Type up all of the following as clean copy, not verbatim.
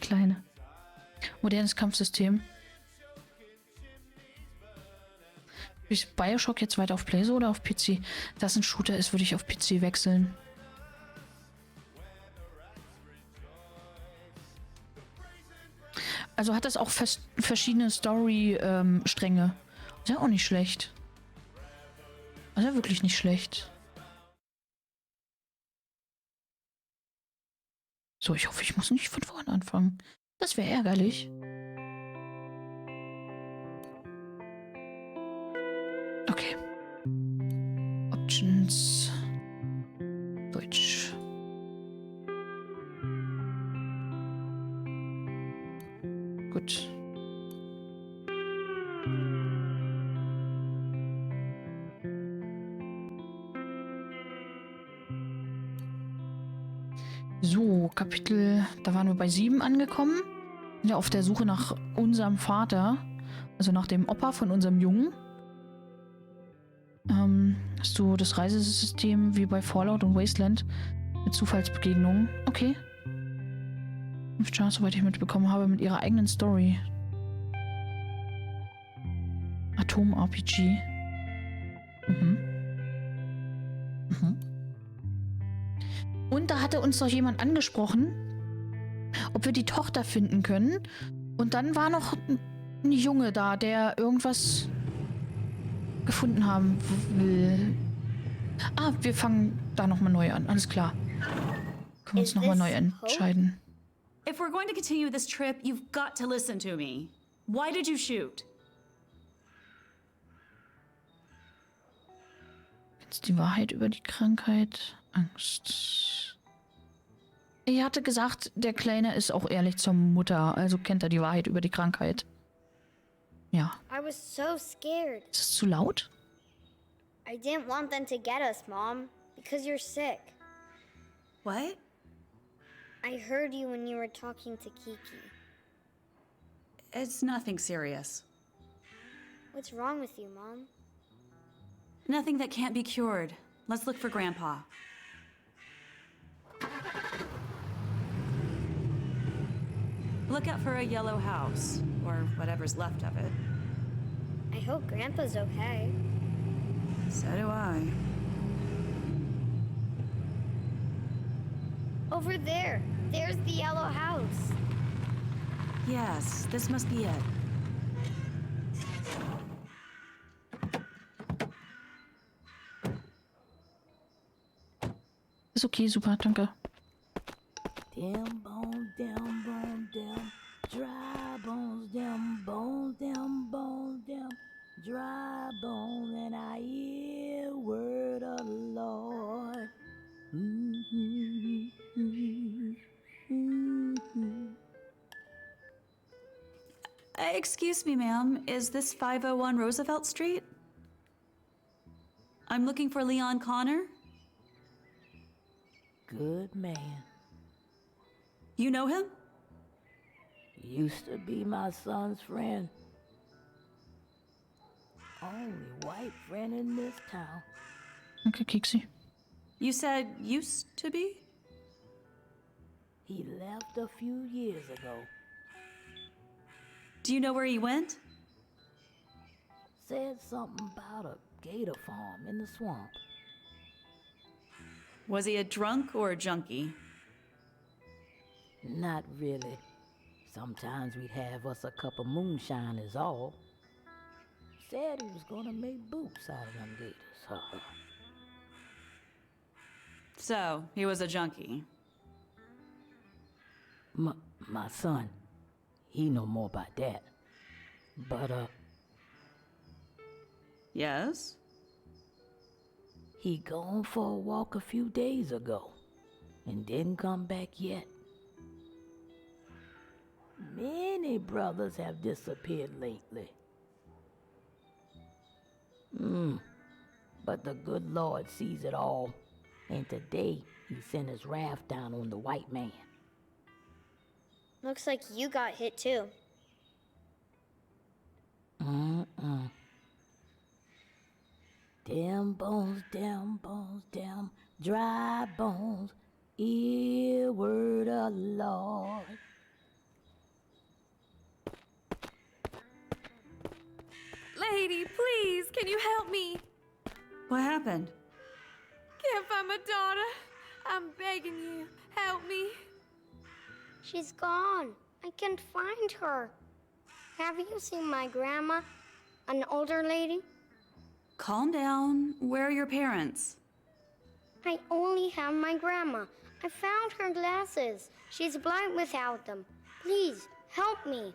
Kleine. Modernes Kampfsystem. Ist Bioshock jetzt weiter auf Playsee oder auf PC? Das ein Shooter ist, würde ich auf PC wechseln. Also hat das auch verschiedene Story-Stränge. Ist ja auch nicht schlecht. Ist ja wirklich nicht schlecht. So, ich hoffe, ich muss nicht von vorne anfangen. Das wäre ärgerlich. Okay. Options. Deutsch. Gut. So, Kapitel, da waren wir bei 7 angekommen. Sind ja auf der Suche nach unserem Vater, also nach dem Opa von unserem Jungen. Hast du das Reisesystem wie bei Fallout und Wasteland mit Zufallsbegegnungen? Okay. 5 Sterne, soweit ich mitbekommen habe, mit ihrer eigenen Story. Atom-RPG. Und da hatte uns doch jemand angesprochen, ob wir die Tochter finden können. Und dann war noch ein Junge da, der irgendwas gefunden haben will. Ah, wir fangen da nochmal neu an. Alles klar. Können wir uns nochmal neu entscheiden. If we're going to continue this trip, you've got to listen to me. Why did you shoot? Jetzt die Wahrheit über die Krankheit. Angst. Er hatte gesagt, der Kleine ist auch ehrlich zur Mutter, also kennt er die Wahrheit über die Krankheit. Ja. I was so scared. Ist es zu laut? I didn't want them to get us, Mom, because you're sick. What? I heard you when you were talking to Kiki. It's nothing serious. What's wrong with you, Mom? Nothing that can't be cured. Let's look for Grandpa. Look out for a yellow house, or whatever's left of it. I hope Grandpa's okay. So do I. Over there. There's the yellow house. Yes, this must be it. Ist okay, super, danke. Them bones, them bones, them dry bones, them bones, them bones, them dry bones, and I hear word of the Lord. Excuse me, ma'am. Is this 501 Roosevelt Street? I'm looking for Leon Connor. Good man. You know him? Used to be my son's friend. Only white friend in this town. Okay, Kiksi. You said used to be? He left a few years ago. Do you know where he went? Said something about a gator farm in the swamp. Was he a drunk or a junkie? Not really. Sometimes we'd have us a cup of moonshine is all. Said he was gonna make boots out of them gators. So, he was a junkie. My son, he know more about that. But, Yes? he gone for a walk a few days ago and didn't come back yet. Many brothers have disappeared lately. But the good Lord sees it all, and today he sent his wrath down on the white man. Looks like you got hit too. Them bones, them dry bones, hear word of the Lord. lady, please, can you help me? What happened? Can't find my daughter. I'm begging you, help me. She's gone. I can't find her. Have you seen my grandma? An older lady? Calm down. Where are your parents? I only have my grandma. I found her glasses. She's blind without them. Please, help me.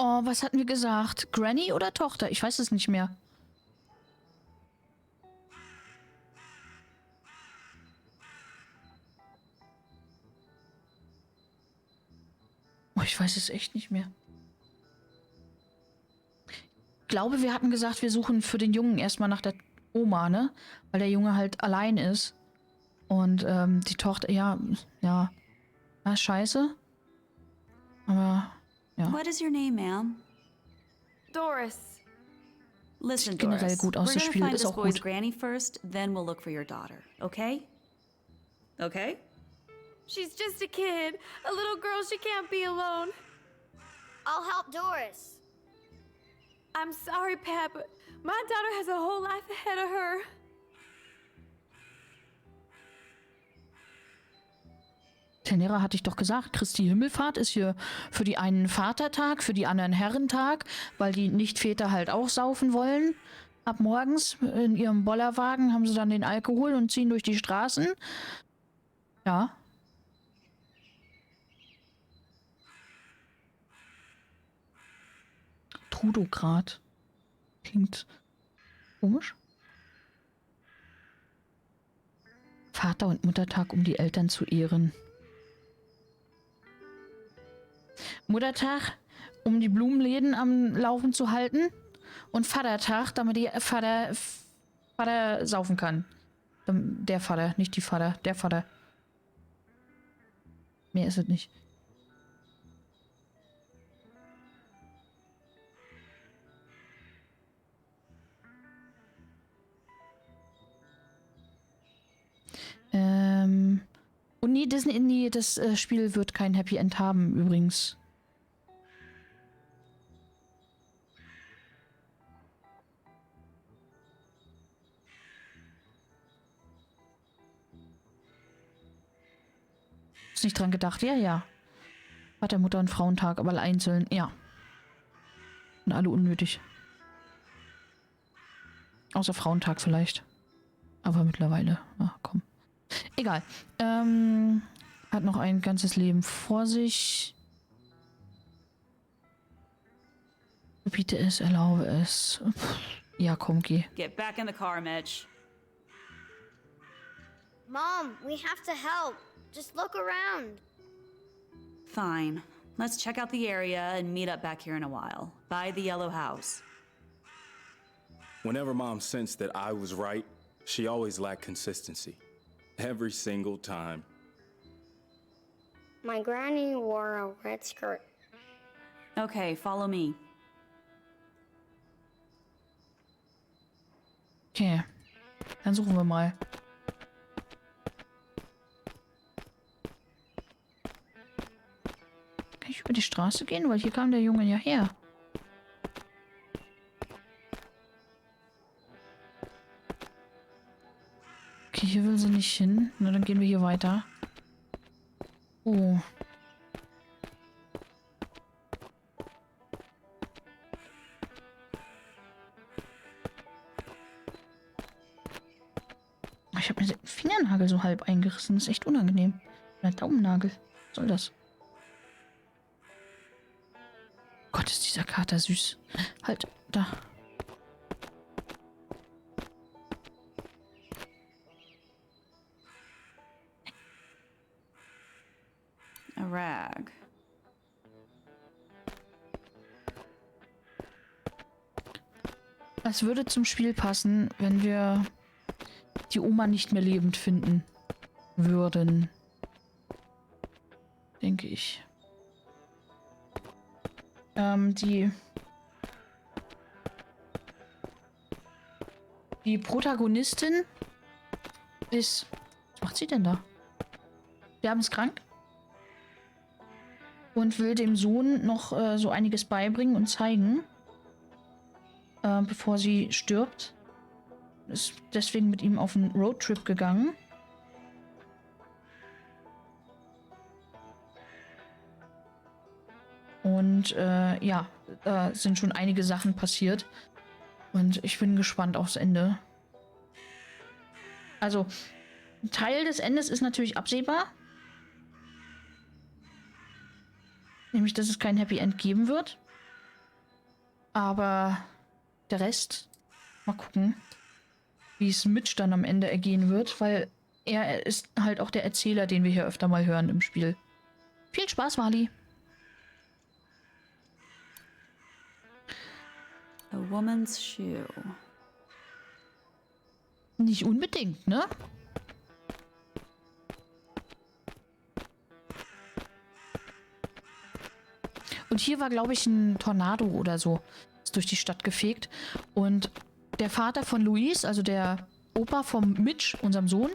Oh, was hatten wir gesagt? Granny oder Tochter? Ich weiß es nicht mehr. Oh, ich weiß es echt nicht mehr. Ich glaube, wir hatten gesagt, wir suchen für den Jungen erstmal nach der Oma, ne? Weil der Junge halt allein ist. Und die Tochter, ja, scheiße. Aber, ja. What is your name, ma'am? Doris. Listen, Sieht generell Doris. gut aus, We're das gonna Spiel find ist this auch boy's gut. granny first, then we'll look for your daughter. Okay? Okay? She's just a kid. A little girl, she can't be alone. I'll help Doris. I'm sorry, Pat, but my daughter has a whole life ahead of her. Tenera hatte ich doch gesagt, Christi Himmelfahrt ist hier für die einen Vatertag, für die anderen Herrentag, weil die Nichtväter halt auch saufen wollen. Ab morgens in ihrem Bollerwagen haben sie dann den Alkohol und ziehen durch die Straßen. Ja. Trudograd. Klingt komisch. Vater- und Muttertag, um die Eltern zu ehren. Muttertag, um die Blumenläden am Laufen zu halten. Und Vatertag, damit die Vater saufen kann. Der Vater, nicht die Vater, der Vater. Mehr ist es nicht. Und nee, das Spiel wird kein Happy End haben, übrigens. Ist nicht dran gedacht? Ja, ja. Vater, Mutter und Frauentag, aber einzeln, ja. Und alle unnötig. Außer Frauentag vielleicht. Aber mittlerweile, ach komm. Egal. Hat noch ein ganzes Leben vor sich. Verbiete es, erlaube es. Ja, komm, geh. Get back in the car, Mitch. Mom, we have to help. Just look around. Fine. Let's check out the area and meet up back here in a while. By the yellow house. Whenever Mom sensed that I was right, she always lacked consistency. Every single time. My granny wore a red skirt. Okay, follow me. Okay. Dann suchen wir mal. Kann ich über die Straße gehen? Weil hier kam der Junge ja her. Okay, hier will sie nicht hin. Na, dann gehen wir hier weiter. Oh. Ich habe mir den Fingernagel so halb eingerissen. Das ist echt unangenehm. Oder Daumennagel. Was soll das? Gott, ist dieser Kater süß. Halt, da. A rag. Es würde zum Spiel passen, wenn wir die Oma nicht mehr lebend finden würden. Denke ich. Die Protagonistin ist... Was macht sie denn da? Sterbenskrank. Und will dem Sohn noch so einiges beibringen und zeigen. bevor sie stirbt. Ist deswegen mit ihm auf einen Roadtrip gegangen. Und ja, da sind schon einige Sachen passiert. Und ich bin gespannt aufs Ende. Also, ein Teil des Endes ist natürlich absehbar. Nämlich, dass es kein Happy End geben wird. Aber der Rest, mal gucken, wie es Mitch dann am Ende ergehen wird, weil er ist halt auch der Erzähler, den wir hier öfter mal hören im Spiel. Viel Spaß, Wally. A woman's shoe. Nicht unbedingt, ne? Und hier war, glaube ich, ein Tornado oder so. Ist durch die Stadt gefegt. Und der Vater von Louise, also der Opa vom Mitch, unserem Sohn,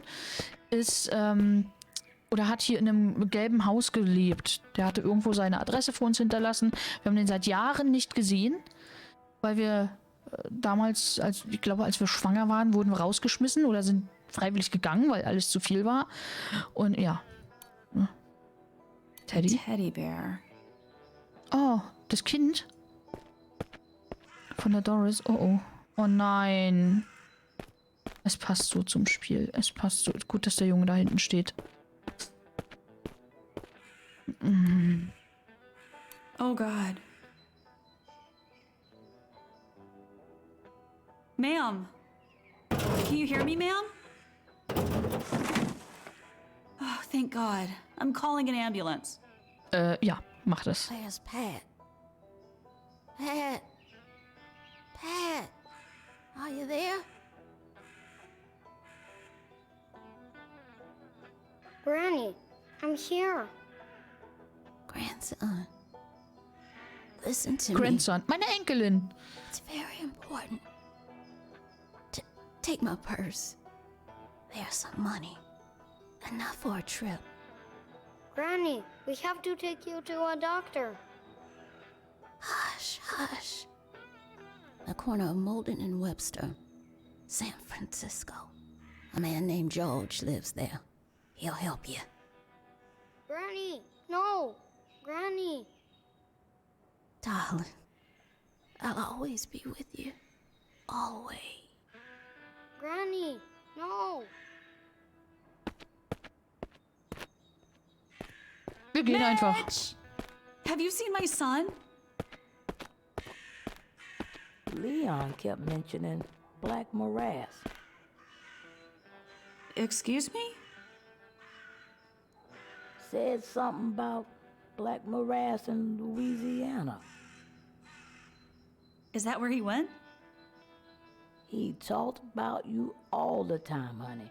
ist, oder hat hier in einem gelben Haus gelebt. Der hatte irgendwo seine Adresse für uns hinterlassen. Wir haben den seit Jahren nicht gesehen, weil wir damals, ich glaube, als wir schwanger waren, wurden wir rausgeschmissen oder sind freiwillig gegangen, weil alles zu viel war. Und ja. Teddy. Teddy bear. Oh, das Kind. Von der Doris. Oh, oh. Oh nein. Es passt so zum Spiel. Es passt so. Gut, dass der Junge da hinten steht. Oh God. Ma'am. Can you hear me, ma'am? Oh, thank God. I'm calling an ambulance. Ja, mach das. Where's Pat? Pat? Pat? Are you there? Granny, I'm here. Grandson. Listen to Grandson. Meine Enkelin. me. It's very important. Take my purse. There's some money. Enough for a trip. Granny, we have to take you to a doctor. Hush, hush. The corner of Molden and Webster, San Francisco. A man named George lives there. He'll help you. Granny, no. Granny. Darling, I'll always be with you. Always. Granny, no. Wir gehen einfach. Mitch! Have you seen my son? Leon kept mentioning Black Morass. Excuse me? Said something about Black Morass in Louisiana. Is that where he went? He talked about you all the time, honey.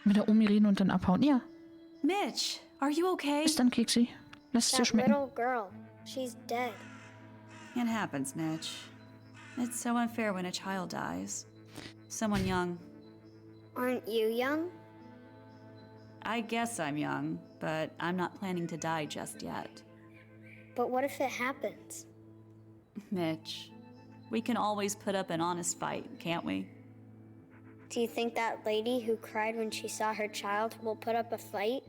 Mit der Omi reden und dann abhauen. Ja, Mitch, are you okay? bis dann, Keksi. Lass es dir That schmecken. little girl, she's dead. It happens, Mitch. It's so unfair when a child dies. Someone young. Aren't you young? I guess I'm young, but I'm not planning to die just yet. But what if it happens? Mitch, we can always put up an honest fight, can't we? Do you think that lady who cried when she saw her child will put up a fight?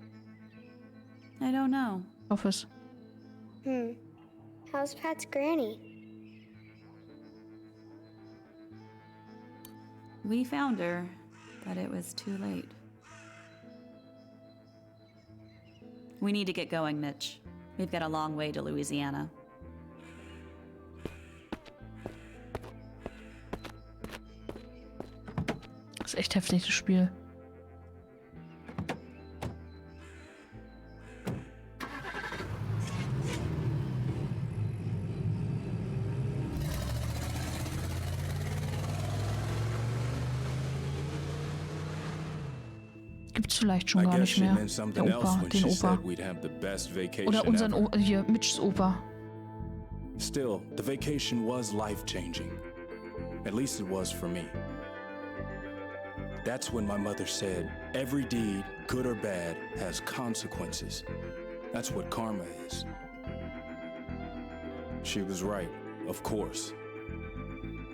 I don't know. Hoffe es. How's Pat's granny? We found her, but it was too late. We need to get going, Mitch. We've got a long way to Louisiana. Das ist echt heftig, das Spiel. Gibt's vielleicht schon I gar guess nicht she mehr. meant something Der else Opa, when den she Opa. said we'd have the best vacation Oder unseren ever. Hier, Mitchs Opa. Still, the vacation was life-changing. At least it was for me. That's when my mother said, every deed, good or bad, has consequences. That's what karma is. She was right, of course.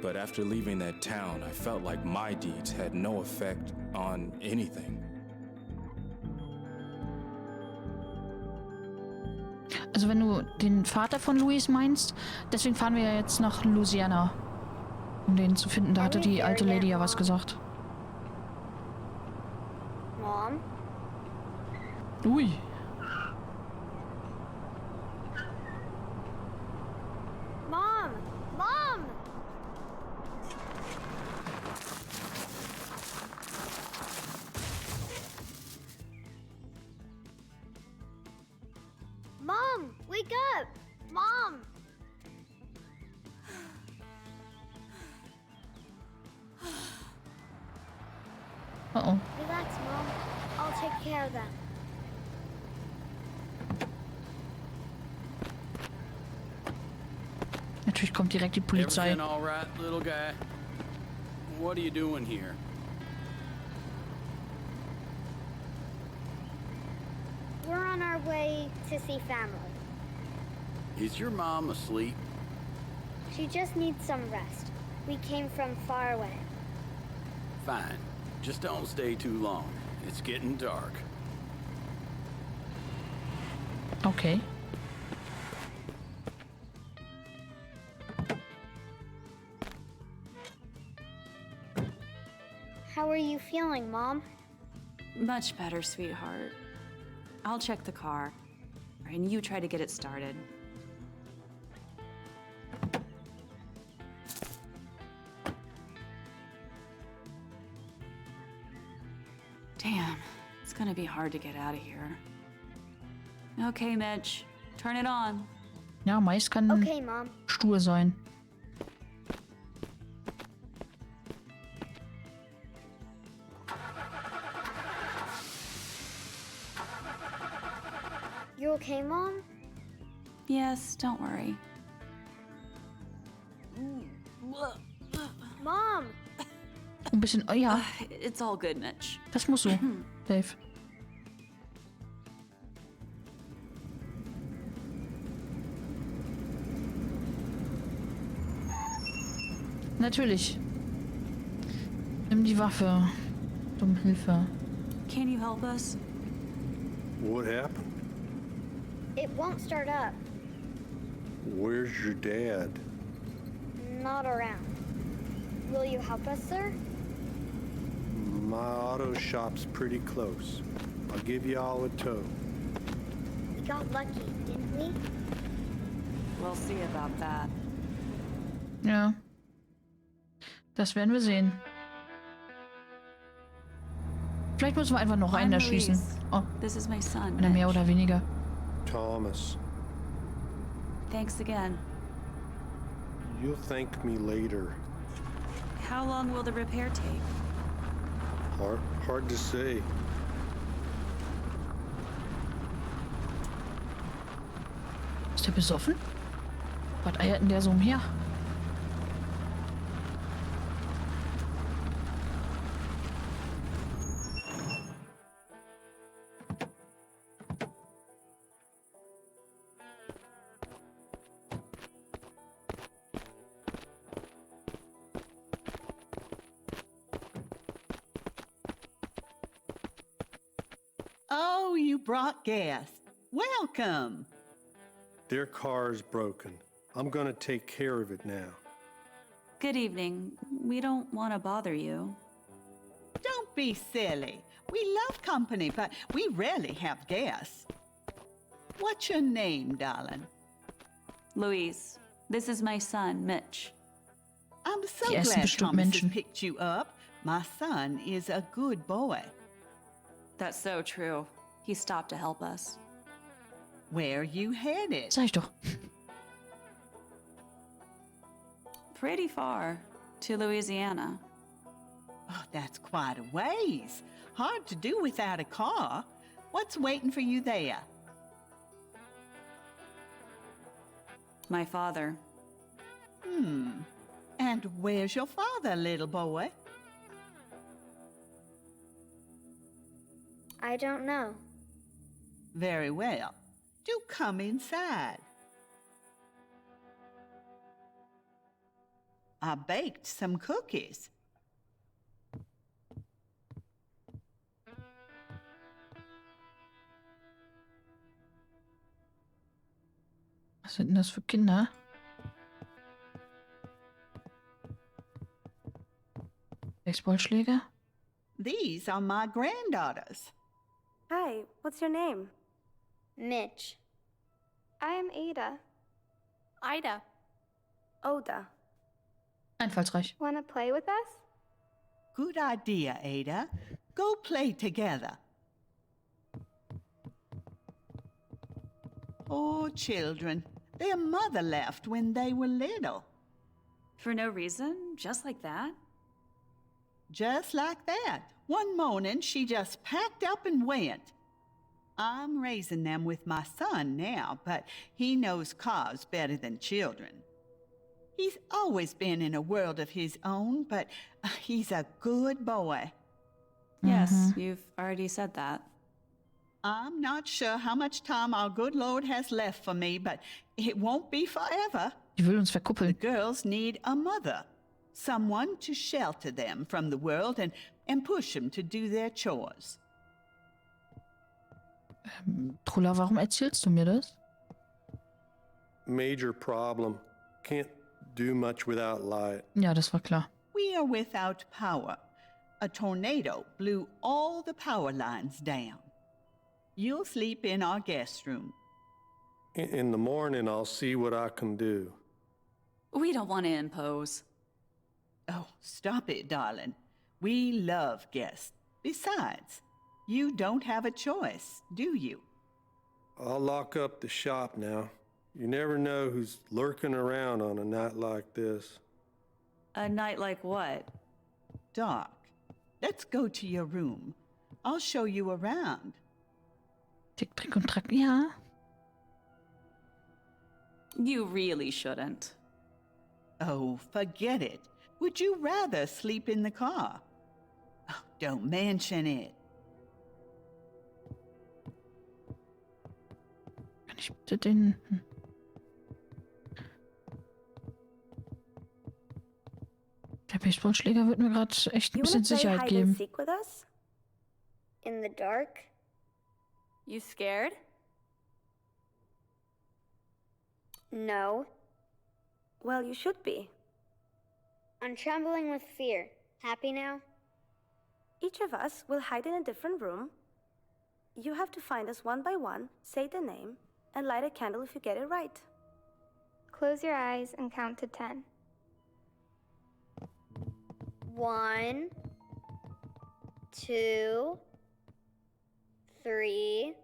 But after leaving that town, I felt like my deeds had no effect on anything. Also wenn du den Vater von Louis meinst, deswegen fahren wir ja jetzt nach Louisiana, um den zu finden. Da hatte die alte Lady ja was gesagt. Mom? Ui. Mom! Mom! Mom, wake up! Mom! Oh. Relax, Mom. I'll take care of them. Natürlich kommt direkt die Polizei. Everything all right, little guy? What are you doing here? We're on our way to see family. Is your mom asleep? She just needs some rest. We came from far away. Fine. Just don't stay too long. It's getting dark. Okay. How are you feeling, Mom? Much better, sweetheart. I'll check the car, and you try to get it started. Damn, it's gonna be hard to get out of here. Okay, Mitch, turn it on. Ja, Mais kann Okay, Mom. stur sein. You okay, Mom? Yes, don't worry. Mom! Ein bisschen, oh ja, It's all good, Mitch. das muss so, Dave. Natürlich. Nimm die Waffe. Um Hilfe. Can you help us? What happened? It won't start up. Where's your dad? Not around. Will you help us, sir? My auto shop's pretty close. I'll give you all a tow. We got lucky, didn't we? We'll see about that. Ja. Das werden wir sehen. Vielleicht müssen wir einfach noch einen I'm erschießen. Louise. Oh, This is my son, oder mehr Mitch. oder weniger. Thomas, Thanks again. you'll thank me later. How long will the repair take? Hard to say. Ist der besoffen? Was eiert denn der so umher? Oh, you brought gas. Welcome. Their car's broken. I'm gonna take care of it now. Good evening. We don't want to bother you. Don't be silly. We love company, but we rarely have gas. What's your name, darling? Louise, this is my son, Mitch. I'm so Die essen glad bestimmt Thomas Menschen. has picked you up. My son is a good boy. That's so true. He stopped to help us. Where are you headed? Sag ich doch. Pretty far. To Louisiana. Oh, that's quite a ways. Hard to do without a car. What's waiting for you there? My father. And where's your father, little boy? I don't know. Very well. Do come inside. I baked some cookies. Was sind denn das für Kinder? Baseballschläger? These are my granddaughters. Hi, what's your name? Mitch. I am Ada. Ida. Oda. Einfallsreich. Wanna play with us? Good idea, Ada. Go play together. Oh, children. Their mother left when they were little. For no reason? Just like that? Just like that. One morning, she just packed up and went. I'm raising them with my son now, but he knows cars better than children. He's always been in a world of his own, but he's a good boy. Yes, you've already said that. I'm not sure how much time our good Lord has left for me, but it won't be forever. Die will uns The verkuppeln. girls need a mother, someone to shelter them from the world and push them to do their chores. Trulla, warum erzählst du mir das? Major problem. Can't do much without light. Ja, das war klar. We are without power. A tornado blew all the power lines down. You'll sleep in our guest room. In the morning, I'll see what I can do. We don't want to impose. Oh, stop it, darling. We love guests. Besides, you don't have a choice, do you? I'll lock up the shop now. You never know who's lurking around on a night like this. A night like what? Dark. Let's go to your room. I'll show you around. Tick, Trick und Track. Ja. You really shouldn't. Oh, forget it. Would you rather sleep in the car? Oh, don't mention it. Kann ich bitte den... Der Baseballschläger wird mir gerade echt ein You bisschen wanna play Sicherheit hide geben. and seek with us? In the dark? You scared? No. Well, you should be. I'm trembling with fear. Happy now? Each of us will hide in a different room. You have to find us one by one, say the name, and light a candle if you get it right. Close your eyes and count to 10. 1, 2, 3,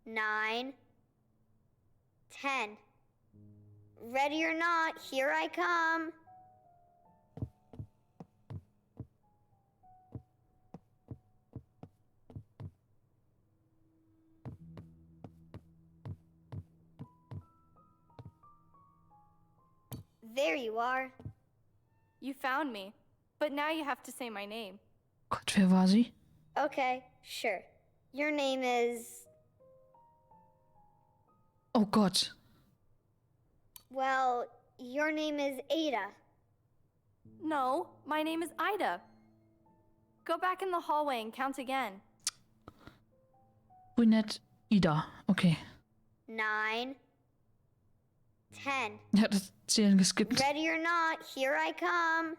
9, 10. Ready or not, here I come. There you are. You found me, but now you have to say my name. Gott, wer war sie? Okay, sure. Your name is... Oh Gott. Well, your name is Ada. No, my name is Ida. Go back in the hallway and count again. Brünett Ida. Okay. 9, 10. Ja, das Zählen geskippt. Ready or not, here I come.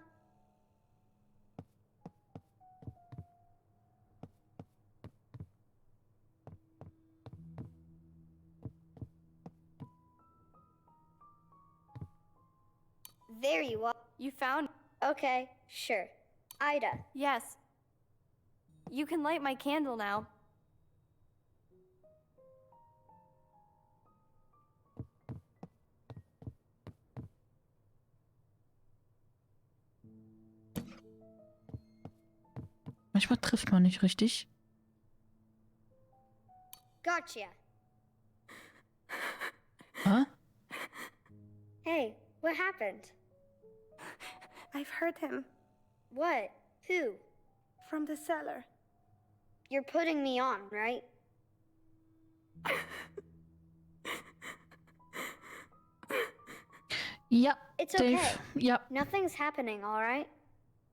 There you are. You found... Okay, sure. Ida. Yes. You can light my candle now. Manchmal trifft man nicht richtig. Gotcha. Hä? Hey, what happened? I've heard him What? Who? from the cellar. You're putting me on, right? Ja, It's Dave. okay. Ja. Nothing's happening, all right?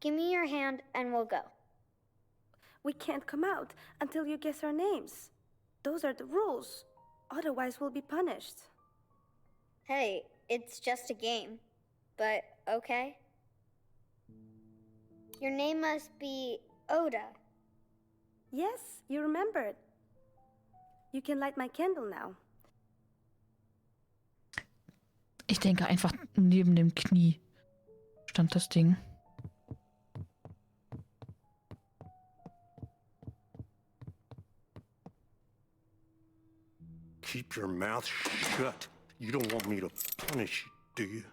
Give me your hand and we'll go. We can't come out until you guess our names. Those are the rules. Otherwise, we'll be punished. Hey, it's just a game. But okay. Your name must be Oda. Yes, you remembered. You can light my candle now. Ich denke einfach, neben dem Knie stand das Ding. Keep your mouth shut. You don't want me to punish you, do you?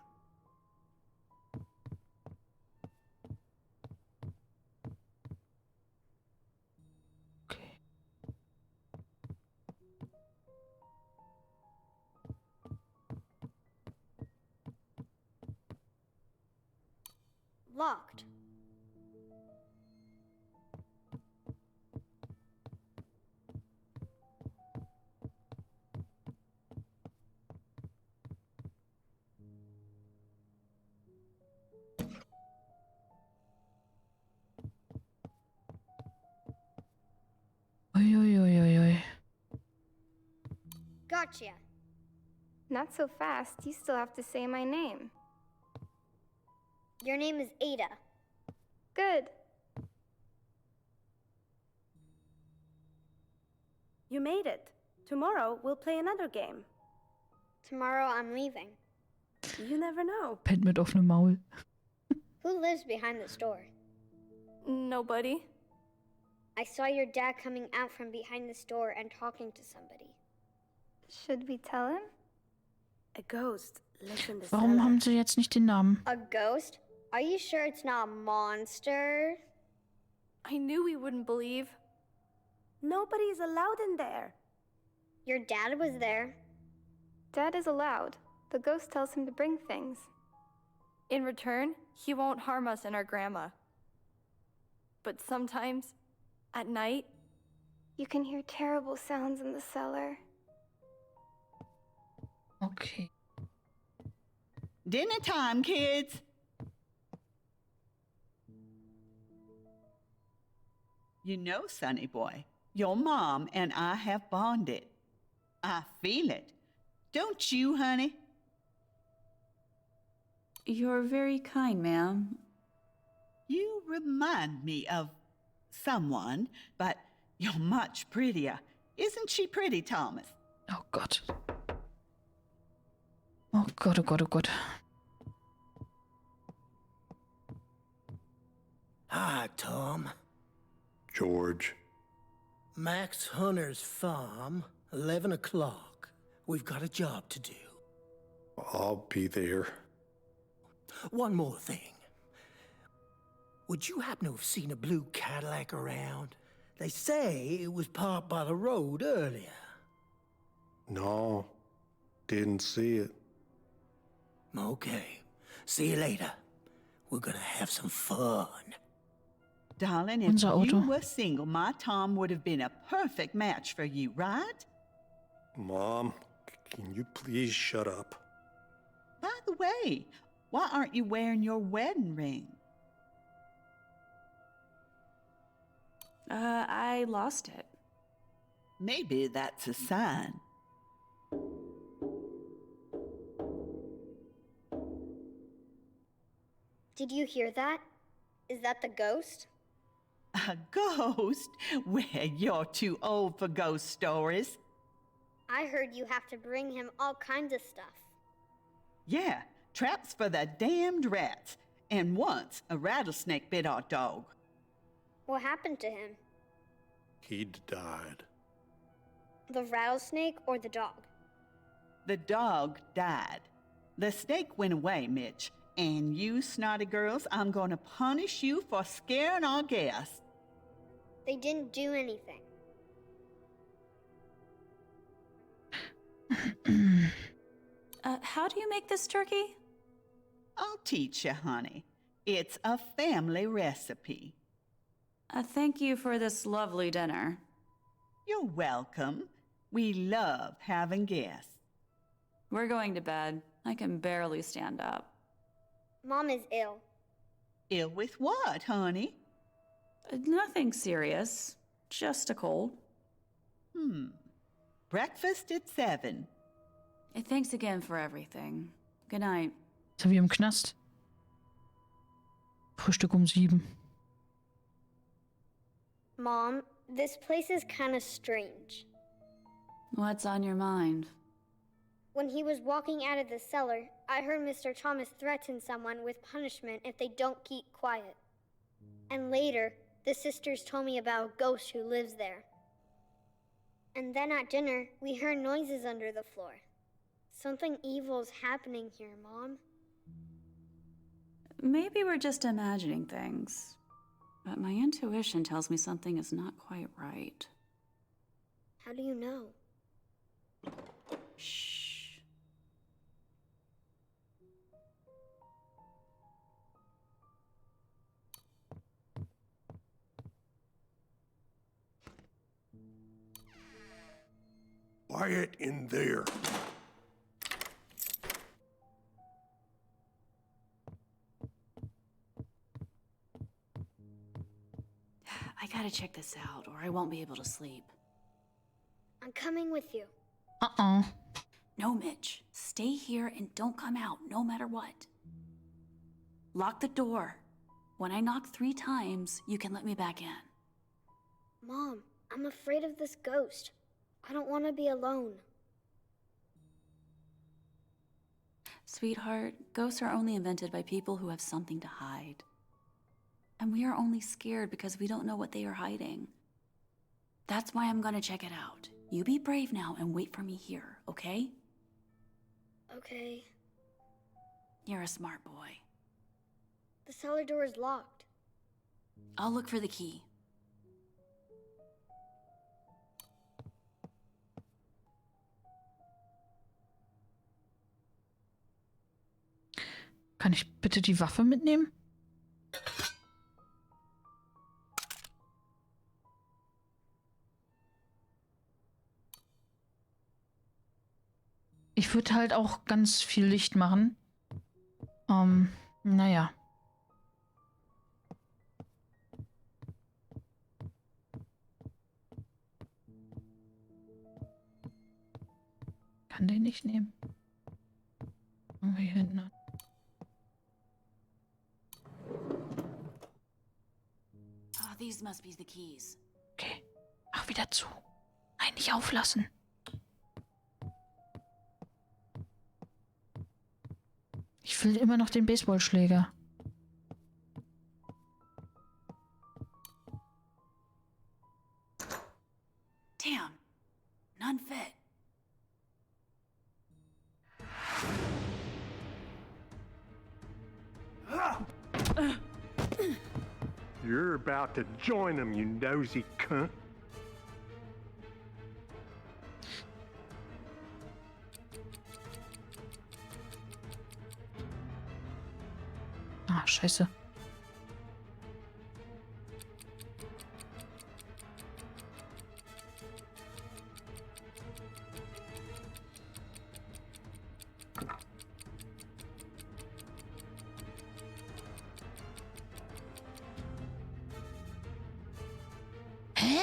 Okay. Locked. Uiuiuiui. Gotcha. Not so fast. You still have to say my name. Your name is Ada. Good. You made it. Tomorrow, we'll play another game. Tomorrow I'm leaving. You never know. Pennt mit offenem Maul. Who lives behind the store? Nobody. I saw your dad coming out from behind the store and talking to somebody. Should we tell him? A ghost lives in the Warum cellar. haben sie jetzt nicht den Namen? A ghost? Are you sure it's not a monster? I knew we wouldn't believe. Nobody is allowed in there. Your dad was there. Dad is allowed. The ghost tells him to bring things. In return, he won't harm us and our grandma. But sometimes, at night, you can hear terrible sounds in the cellar. Okay. Dinner time, kids. You know, Sonny boy, your mom and I have bonded. I feel it. Don't you, honey? You're very kind, ma'am. You remind me of someone, but you're much prettier. Isn't she pretty, Thomas? Oh Gott. Oh Gott, oh Gott, oh Gott. Hi, Tom. George. Max Hunter's farm, 11 o'clock. We've got a job to do. I'll be there. One more thing. Would you happen to have seen a blue Cadillac around? They say it was parked by the road earlier. No, didn't see it. Okay. See you later. We're gonna have some fun. Darling, if Unser Auto. you were single, my Tom would have been a perfect match for you, right? Mom, can you please shut up? By the way, why aren't you wearing your wedding ring? I lost it. Maybe that's a sign. Did you hear that? Is that the ghost? A ghost? Well, you're too old for ghost stories. I heard you have to bring him all kinds of stuff. Yeah, traps for the damned rats. And once, a rattlesnake bit our dog. What happened to him? He died. The rattlesnake or the dog? The dog died. The snake went away, Mitch. And you snotty girls, I'm gonna punish you for scaring our guests. They didn't do anything. How do you make this turkey? I'll teach you, honey. It's a family recipe. Thank you for this lovely dinner. You're welcome. We love having guests. We're going to bed. I can barely stand up. Mom is ill. Ill with what, honey? Nothing serious. Just a cold. Breakfast at 7. Thanks again for everything. Good night. So wie im Knast. Frühstück um 7. Mom, this place is kind of strange. What's on your mind? When he was walking out of the cellar, I heard Mr. Thomas threaten someone with punishment if they don't keep quiet. And later, the sisters told me about a ghost who lives there. And then at dinner, we heard noises under the floor. Something evil's happening here, Mom. Maybe we're just imagining things. But my intuition tells me something is not quite right. How do you know? Shh. Quiet in there. I gotta check this out, or I won't be able to sleep. I'm coming with you. No, Mitch. Stay here and don't come out, no matter what. Lock the door. When I knock 3 times, you can let me back in. Mom, I'm afraid of this ghost. I don't want to be alone. Sweetheart, ghosts are only invented by people who have something to hide. And we are only scared because we don't know what they are hiding. That's why I'm gonna check it out. You be brave now and wait for me here, okay? Okay. You're a smart boy. The cellar door is locked. I'll look for the key. Kann ich bitte die Waffe mitnehmen? Ich würde halt auch ganz viel Licht machen. Naja. Kann den nicht nehmen. Fangen wir hier hinten an. Oh, these must be the keys. Okay. Mach wieder zu. Nein, nicht auflassen. Ich will immer noch den Baseballschläger. Damn. None fit. You're about to join them, you nosy cunt. Ah, scheiße. Hä?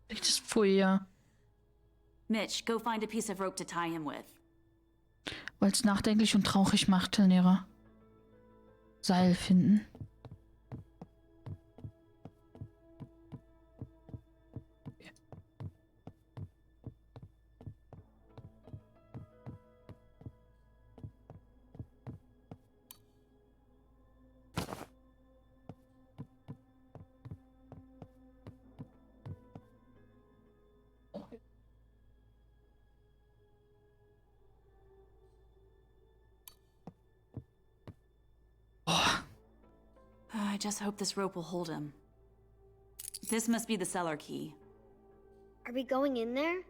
Das Pfui. Mitch, go find a piece of rope to tie him with. Weil es nachdenklich und traurig macht, Telnera. Seil finden. I just hope this rope will hold him. This must be the cellar key. Are we going in there?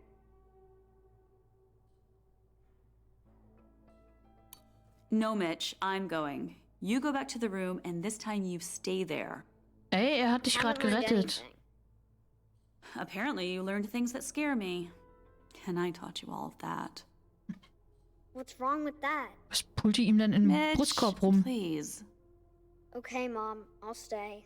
No, Mitch, I'm going. You go back to the room, and this time you stay there. Ey, hat dich gerade Haven't learned gerettet. anything. Apparently, you learned things that scare me. And I taught you all of that. What's wrong with that? Was pullt die ihm denn in den Mitch, Brustkorb rum? please. Okay, Mom, I'll stay.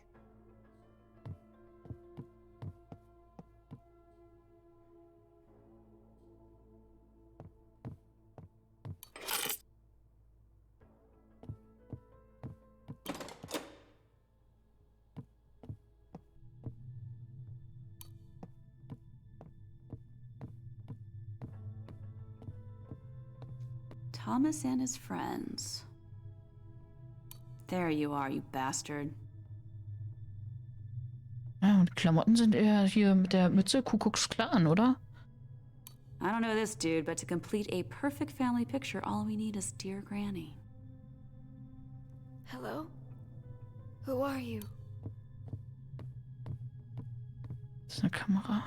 Thomas and his friends. There you are, you bastard. Ja, und die Klamotten sind eher hier mit der Mütze Kuckucksklan, oder? I don't know this dude, but to complete a perfect family picture, all we need is dear Granny. Hello? Who are you? Das ist eine Kamera.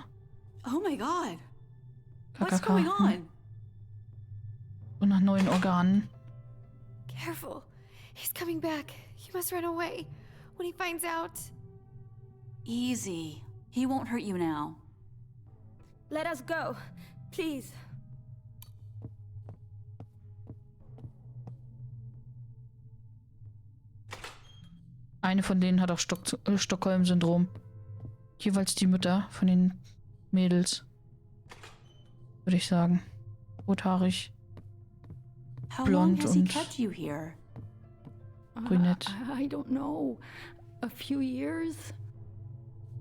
Oh my god! What's KKK. going on? Und nach neuen Organen. Careful. He's coming back. You must run away. When he finds out... Easy. He won't hurt you now. Let us go, please. Eine von denen hat auch Stockholm-Syndrom. Jeweils die Mütter von den Mädels. Würde ich sagen. Rothaarig. How Blond long has he und kept you here? brünett. I don't know. A few years?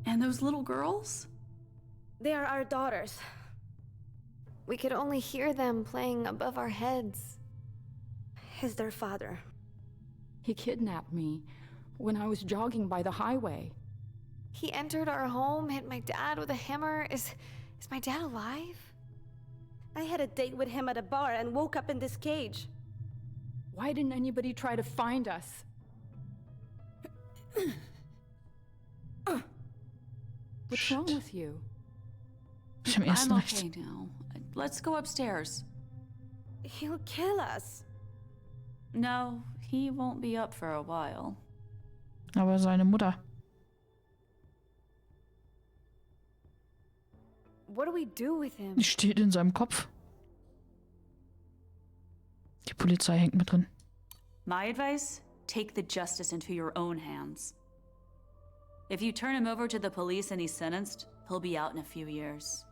And those little girls? They are our daughters. We could only hear them playing above our heads. He's their father. He kidnapped me when I was jogging by the highway. He entered our home, hit my dad with a hammer. Is my dad alive? I had a date with him at a bar and woke up in this cage. Why didn't anybody try to find us? What's wrong with you? Ich am ersten I'm rechts. okay now. Let's go upstairs. He'll kill us. No, he won't be up for a while. Aber seine Mutter. What do we do with him? Die steht in seinem Kopf. Die Polizei hängt mit drin. My advice? Take the justice into your own hands. If you turn him over to the police and he's sentenced, he'll be out in a few years.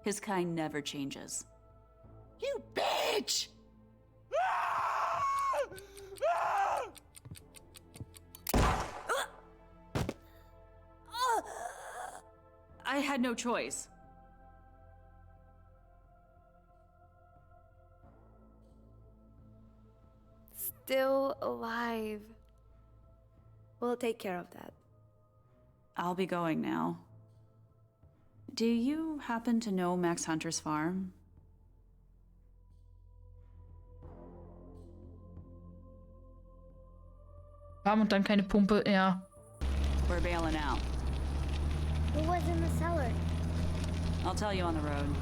His kind never changes. You bitch! I had no choice. Still alive. We'll take care of that. I'll be going now. Do you happen to know Max Hunter's farm? Warm und dann keine Pumpe, ja. We're bailing out. Who was in the cellar? I'll tell you on the road.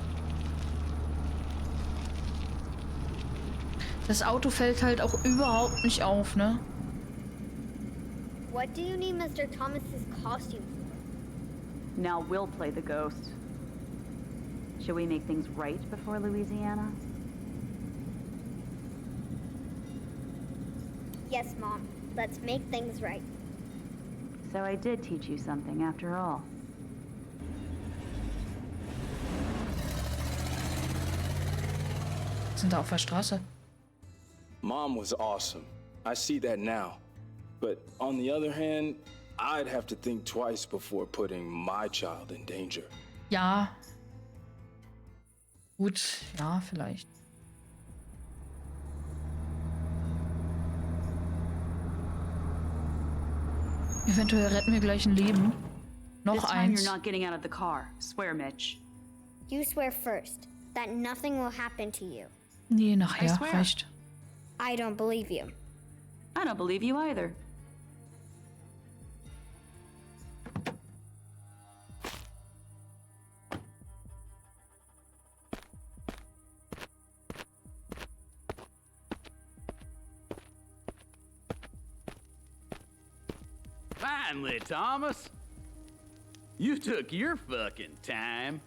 Das Auto fällt halt auch überhaupt nicht auf, ne? What do you need Mr. Thomas's costume for? Now we'll play the ghost. Should we make things right before Louisiana? Yes, Mom. Let's make things right. So I did teach you something after all. Sind da auf der Straße. Mom was awesome. I see that now. But on the other hand, I'd have to think twice before putting my child in danger. Ja. Gut, ja, vielleicht. Eventuell retten wir gleich ein Leben. Noch This time eins. you're not getting out of the car. Swear, Mitch. You swear first that nothing will happen to you. Nee, I nachher. swear. Reicht. I don't believe you. I don't believe you either. Finally, Thomas. You took your fucking time.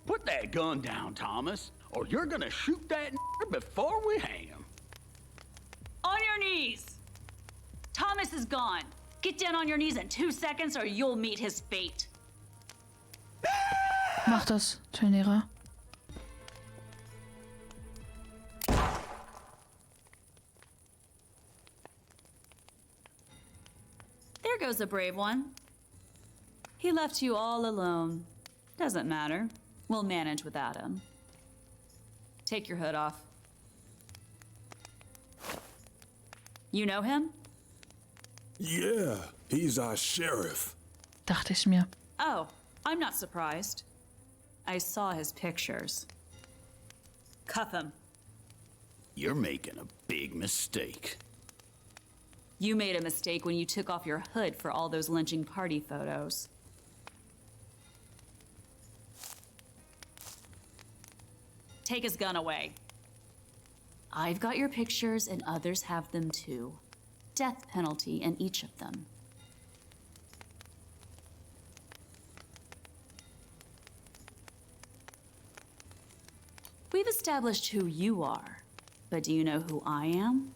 Put that gun down, Thomas, or you're gonna shoot that before we hang him. On your knees! Thomas is gone. Get down on your knees in 2 seconds or you'll meet his fate. Mach das, Trainera. There goes a brave one. He left you all alone. Doesn't matter. We'll manage without him. Take your hood off. You know him? Yeah, he's our sheriff. Dachte ich mir. Oh, I'm not surprised. I saw his pictures. Cuff him. You're making a big mistake. You made a mistake when you took off your hood for all those lynching party photos. Take his gun away. I've got your pictures and others have them too. Death penalty in each of them. We've established who you are, but do you know who I am?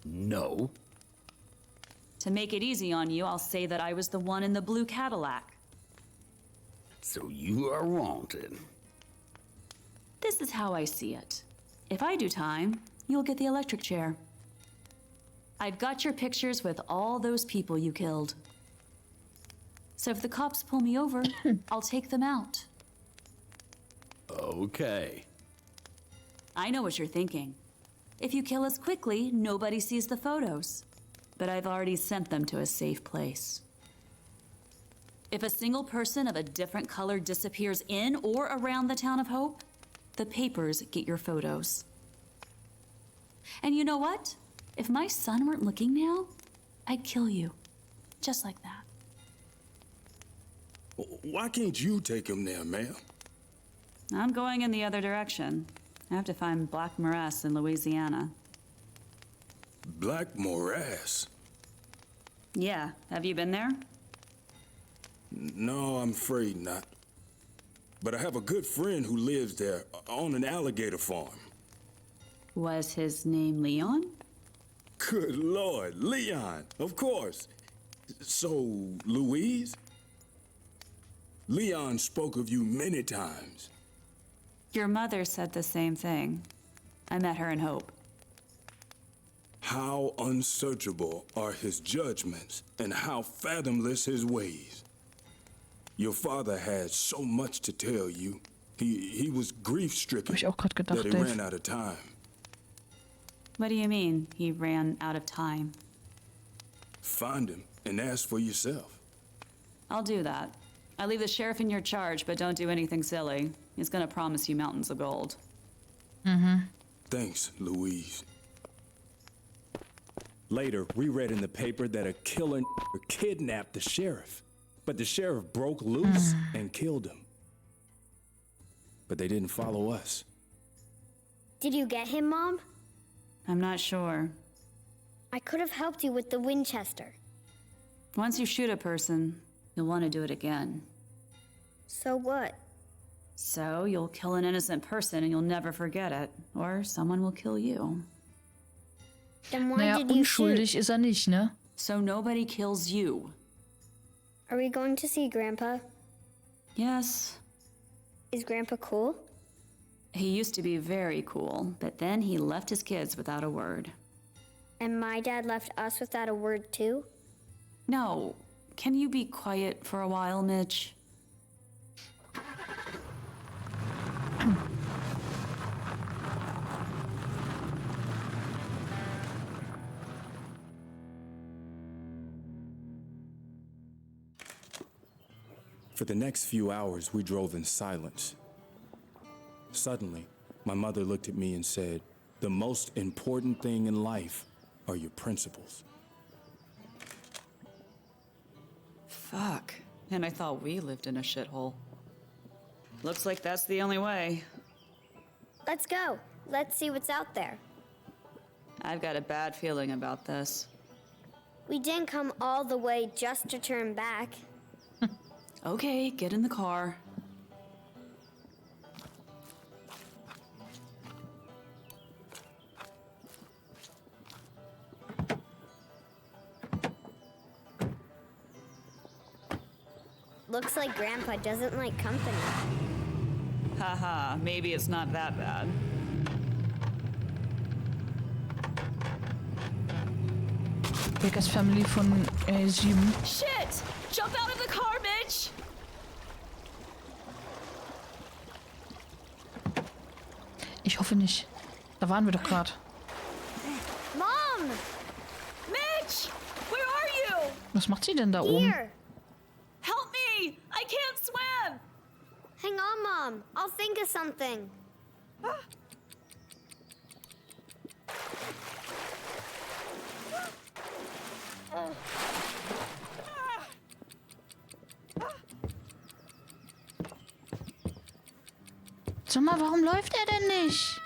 No. To make it easy on you, I'll say that I was the one in the blue Cadillac. So you are wanted. This is how I see it. If I do time, you'll get the electric chair. I've got your pictures with all those people you killed. So if the cops pull me over, I'll take them out. Okay. I know what you're thinking. If you kill us quickly, nobody sees the photos. But I've already sent them to a safe place. If a single person of a different color disappears in or around the town of Hope, the papers get your photos. And you know what? If my son weren't looking now, I'd kill you. Just like that. Why can't you take him there, ma'am? I'm going in the other direction. I have to find Black Morass in Louisiana. Black Morass? Yeah, have you been there? No, I'm afraid not. But I have a good friend who lives there on an alligator farm. Was his name Leon? Good Lord, Leon, of course. So, Louise? Leon spoke of you many times. Your mother said the same thing. I met her in Hope. How unsearchable are his judgments and how fathomless his ways. Your father had so much to tell you. He was grief-stricken Hab ich auch grad gedacht, that he Dave. ran out of time. What do you mean, he ran out of time? Find him and ask for yourself. I'll do that. I leave the sheriff in your charge, but don't do anything silly. He's gonna promise you mountains of gold. Thanks, Louise. Later, we read in the paper that a killer kidnapped the sheriff. But the sheriff broke loose and killed him. But they didn't follow us. Did you get him, Mom? I'm not sure. I could have helped you with the Winchester. Once you shoot a person, you'll want to do it again. So what? So you'll kill an innocent person and you'll never forget it. Or someone will kill you. Then why Naja, did you shoot? unschuldig ist er nicht, ne? So nobody kills you. Are we going to see Grandpa? Yes. Is Grandpa cool? He used to be very cool, but then he left his kids without a word. And my dad left us without a word too? No. Can you be quiet for a while, Mitch? For the next few hours, we drove in silence. Suddenly, my mother looked at me and said, "The most important thing in life are your principles." Fuck. And I thought we lived in a shithole. Looks like that's the only way. Let's go. Let's see what's out there. I've got a bad feeling about this. We didn't come all the way just to turn back. Okay, get in the car. Looks like Grandpa doesn't like company. Haha, maybe it's not that bad. Bakers Family von 7. Shit! Jump out of the car, Mitch! Ich hoffe nicht. Da waren wir doch gerade. Mom! Mitch! Where are you? Was macht sie denn da oben? Here! Help me! I can't swim! Hang on, Mom. I'll think of something. Sag mal, warum läuft er denn nicht?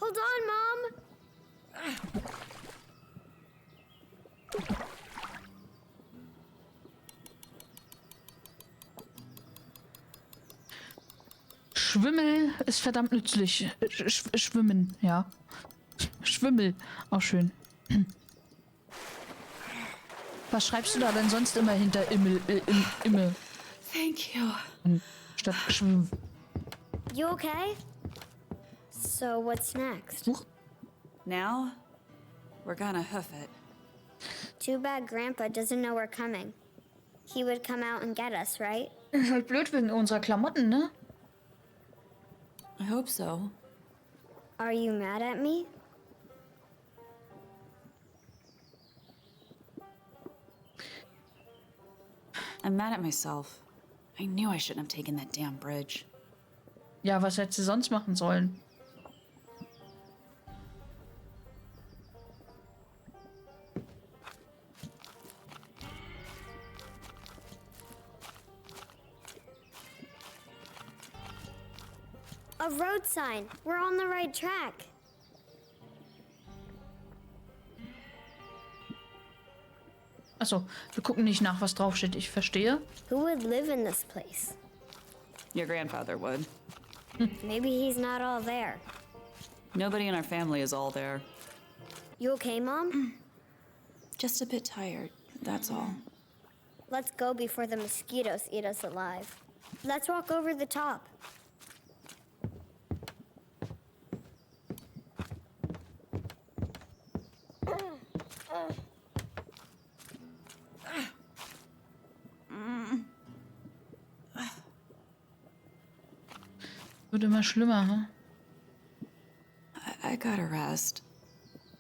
Hold on, Mom. Schwimmel ist verdammt nützlich. Schwimmen, ja. Schwimmel, auch schön. Was schreibst du da denn sonst immer hinter Immel? Thank you. Statt Schwimmen. You okay? So what's next? Huch. Now, we're gonna hoof it. Too bad Grandpa doesn't know we're coming. He would come out and get us, right? Ist halt blöd wegen unserer Klamotten, ne? I hope so. Are you mad at me? I'm mad at myself. I knew I shouldn't have taken that damn bridge. Ja, was hätte sie sonst machen sollen? A road sign. We're on the right track. Achso, wir gucken nicht nach, was draufsteht. Ich verstehe. Who would live in this place? Your grandfather would. Maybe he's not all there. Nobody in our family is all there. You okay, Mom? Just a bit tired, that's all. Let's go before the mosquitoes eat us alive. Let's walk over the top. Wird immer schlimmer, hm? I gotta rest.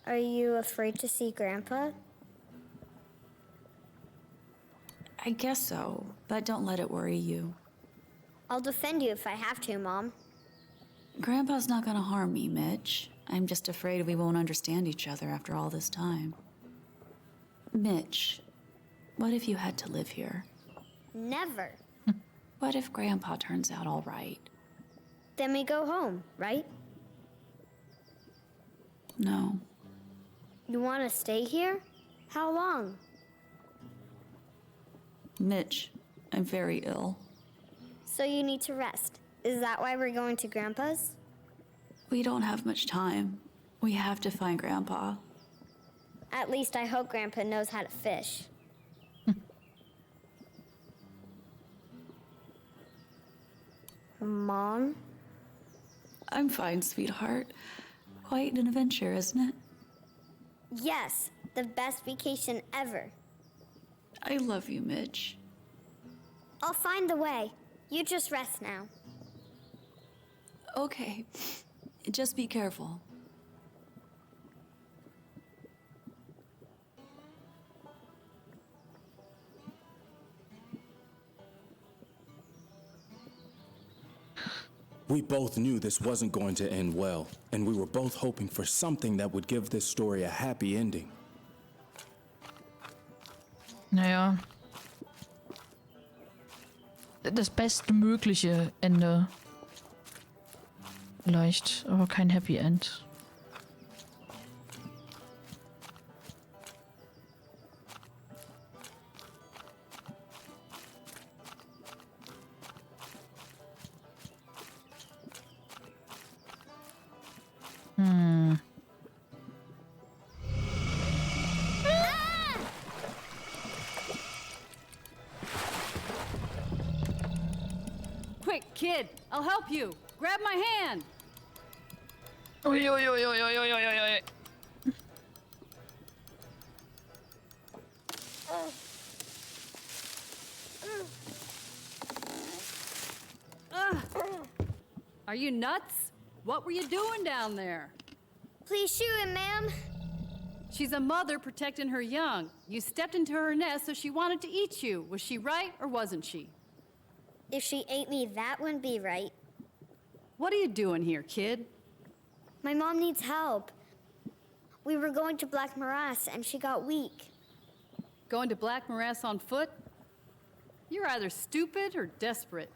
Are you afraid to see Grandpa? I guess so, but don't let it worry you. I'll defend you if I have to, Mom. Grandpa's not gonna harm me, Mitch. I'm just afraid we won't understand each other after all this time. Mitch, what if you had to live here? Never. What if Grandpa turns out all right? Then we go home, right? No. You want to stay here? How long? Mitch, I'm very ill. So you need to rest. Is that why we're going to Grandpa's? We don't have much time. We have to find Grandpa. At least I hope Grandpa knows how to fish. Mom? I'm fine, sweetheart. Quite an adventure, isn't it? Yes, the best vacation ever. I love you, Mitch. I'll find the way. You just rest now. Okay. Just be careful. We both knew this wasn't going to end well, and we were both hoping for something that would give this story a happy ending. Naja. Das bestmögliche Ende. Vielleicht, aber kein Happy End. Quick, kid, I'll help you. Grab my hand. Ui, ui, ui, ui, ui, ui, ui, ui. Are you nuts? What were you doing down there? Please shoot him, ma'am. She's a mother protecting her young. You stepped into her nest so she wanted to eat you. Was she right or wasn't she? If she ate me, that wouldn't be right. What are you doing here, kid? My mom needs help. We were going to Black Morass and she got weak. Going to Black Morass on foot? You're either stupid or desperate.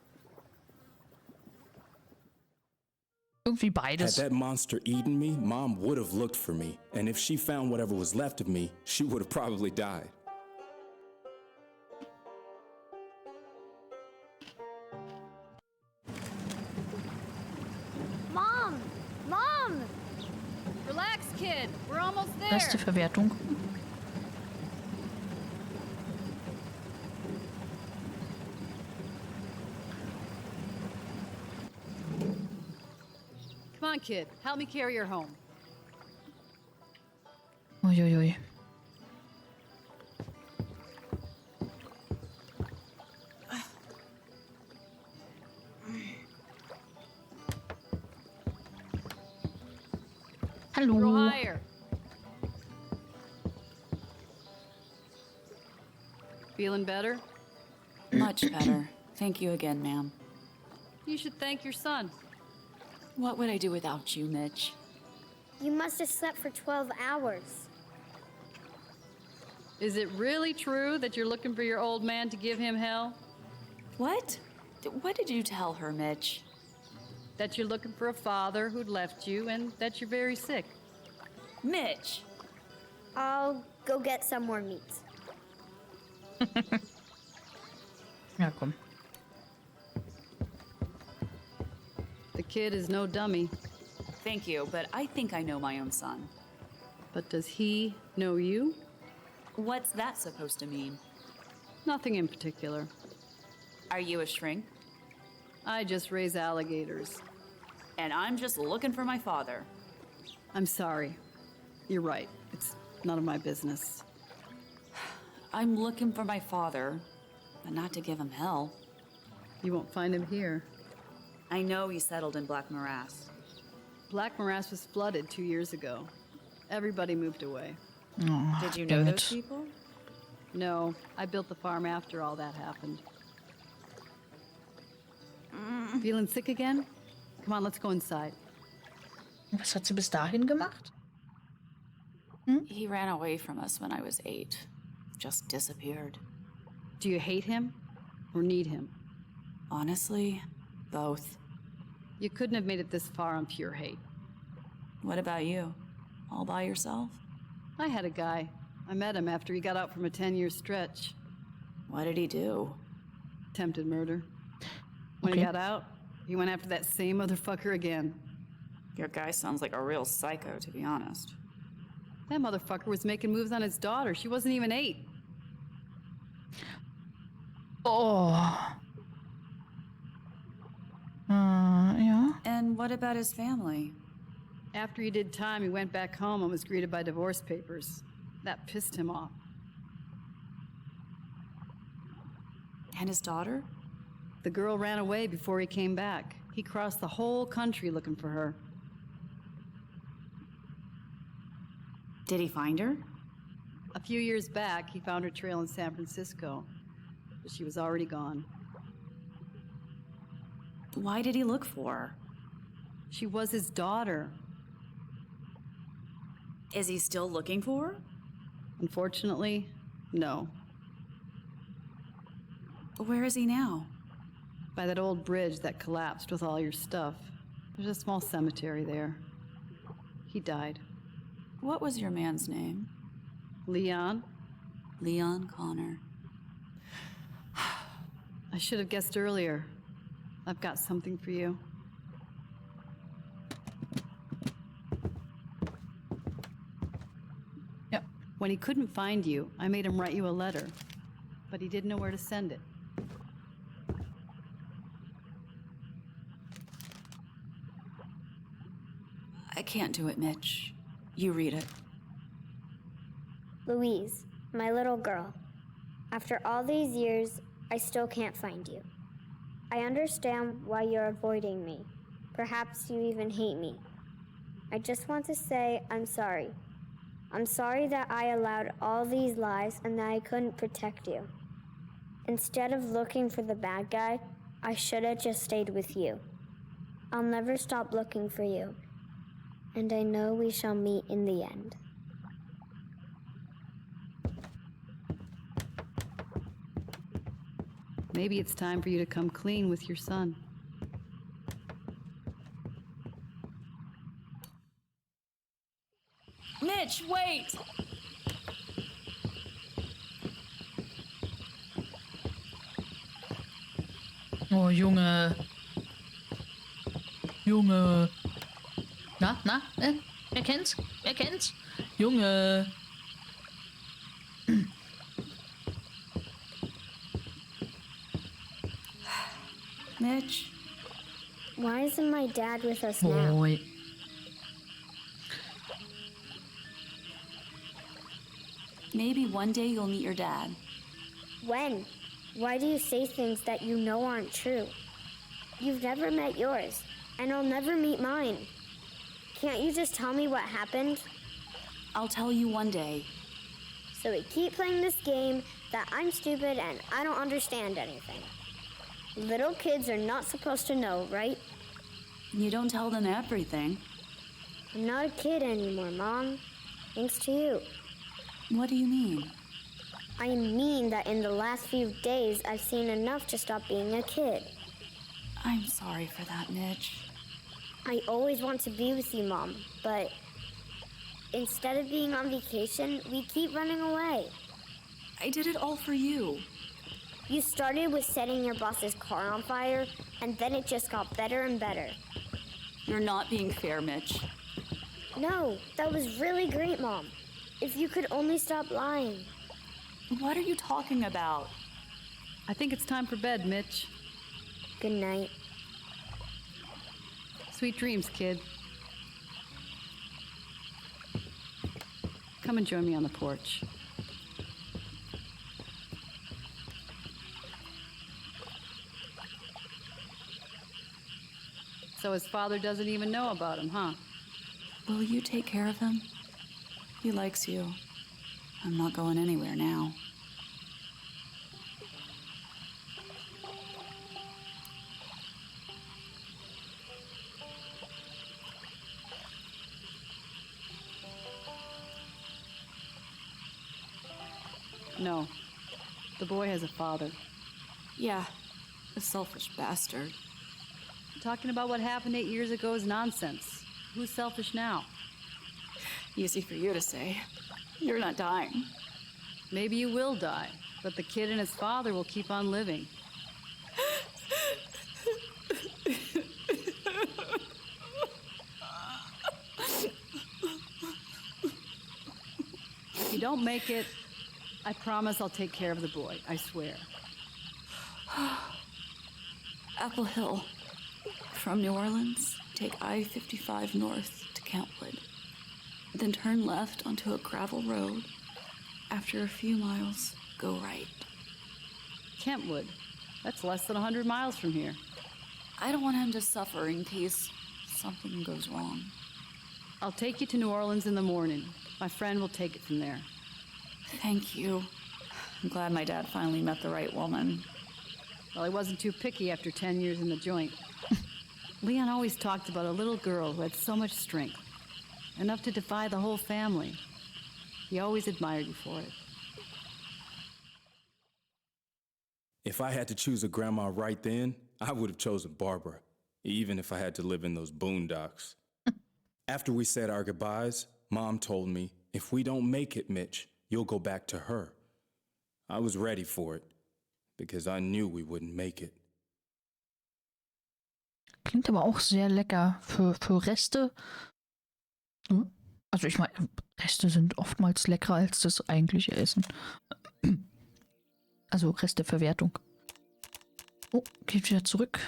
Irgendwie Had beides. that monster eaten me, Mom would have looked for me, and if she found whatever was left of me, she would have probably died. Mom! Mom! Relax, kid. We're almost there. Beste Verwertung. Come on, kid. Help me carry her home. Uiuiui. Throw Hallo. higher. Feeling better? Much better. Thank you again, ma'am. You should thank your son. What would I do without you, Mitch? You must have slept for 12 hours. Is it really true that you're looking for your old man to give him hell? What? What did you tell her, Mitch? That you're looking for a father who'd left you and that you're very sick. Mitch! I'll go get some more meat. Ja, komm. The kid is no dummy. Thank you, but I think I know my own son. But does he know you? What's that supposed to mean? Nothing in particular. Are you a shrink? I just raise alligators. And I'm just looking for my father. I'm sorry. You're right. It's none of my business. I'm looking for my father, but not to give him hell. You won't find him here. I know he settled in Black Morass. Black Morass was flooded 2 years ago. Everybody moved away. Oh, Did you know damn those it. people? No, I built the farm after all that happened. Feeling sick again? Come on, let's go inside. Was hat sie bis dahin gemacht? He ran away from us when I was 8. Just disappeared. Do you hate him or need him? Honestly, both. You couldn't have made it this far on pure hate. What about you? All by yourself? I had a guy. I met him after he got out from a 10-year stretch. What did he do? Attempted murder. When Okay. he got out, he went after that same motherfucker again. Your guy sounds like a real psycho, to be honest. That motherfucker was making moves on his daughter. She wasn't even 8. Oh. Ja. And what about his family? After he did time, he went back home and was greeted by divorce papers. That pissed him off. And his daughter? The girl ran away before he came back. He crossed the whole country looking for her. Did he find her? A few years back, he found her trail in San Francisco, but she was already gone. Why did he look for her? She was his daughter. Is he still looking for her? Unfortunately, no. Where is he now? By that old bridge that collapsed with all your stuff. There's a small cemetery there. He died. What was your man's name? Leon? Leon Connor. I should have guessed earlier. I've got something for you. Yep. When he couldn't find you, I made him write you a letter, but he didn't know where to send it. I can't do it, Mitch. You read it. Louise, my little girl, after all these years, I still can't find you. I understand why you're avoiding me. Perhaps you even hate me. I just want to say I'm sorry. I'm sorry that I allowed all these lies and that I couldn't protect you. Instead of looking for the bad guy, I should have just stayed with you. I'll never stop looking for you, and I know we shall meet in the end. Maybe it's time for you to come clean with your son. Mitch, wait! Oh, Junge. Junge. Na? Wer kennt's? Wer kennt's? Junge. Mitch? Why isn't my dad with us now? Boy. Maybe one day you'll meet your dad. When? Why do you say things that you know aren't true? You've never met yours, and I'll never meet mine. Can't you just tell me what happened? I'll tell you one day. So we keep playing this game that I'm stupid and I don't understand anything. Little kids are not supposed to know, right? You don't tell them everything. I'm not a kid anymore, Mom. Thanks to you. What do you mean? I mean that in the last few days, I've seen enough to stop being a kid. I'm sorry for that, Mitch. I always want to be with you, Mom, but instead of being on vacation, we keep running away. I did it all for you. You started with setting your boss's car on fire, and then it just got better and better. You're not being fair, Mitch. No, that was really great, Mom. If you could only stop lying. What are you talking about? I think it's time for bed, Mitch. Good night. Sweet dreams, kid. Come and join me on the porch. So his father doesn't even know about him, huh? Will you take care of him? He likes you. I'm not going anywhere now. No. The boy has a father. Yeah, a selfish bastard. Talking about what happened 8 years ago is nonsense. Who's selfish now? Easy for you to say. You're not dying. Maybe you will die, but the kid and his father will keep on living. If you don't make it, I promise I'll take care of the boy. I swear. Apple Hill. From New Orleans, take I-55 north to Kentwood. Then turn left onto a gravel road. After a few miles, go right. Kentwood? That's less than 100 miles from here. I don't want him to suffer in case something goes wrong. I'll take you to New Orleans in the morning. My friend will take it from there. Thank you. I'm glad my dad finally met the right woman. Well, he wasn't too picky after 10 years in the joint. Leon always talked about a little girl who had so much strength, enough to defy the whole family. He always admired you for it. If I had to choose a grandma right then, I would have chosen Barbara, even if I had to live in those boondocks. After we said our goodbyes, Mom told me, if we don't make it, Mitch, you'll go back to her. I was ready for it, because I knew we wouldn't make it. Klingt aber auch sehr lecker für Reste. Also ich meine, Reste sind oftmals leckerer als das eigentliche Essen. Also Resteverwertung. Oh, geht wieder zurück.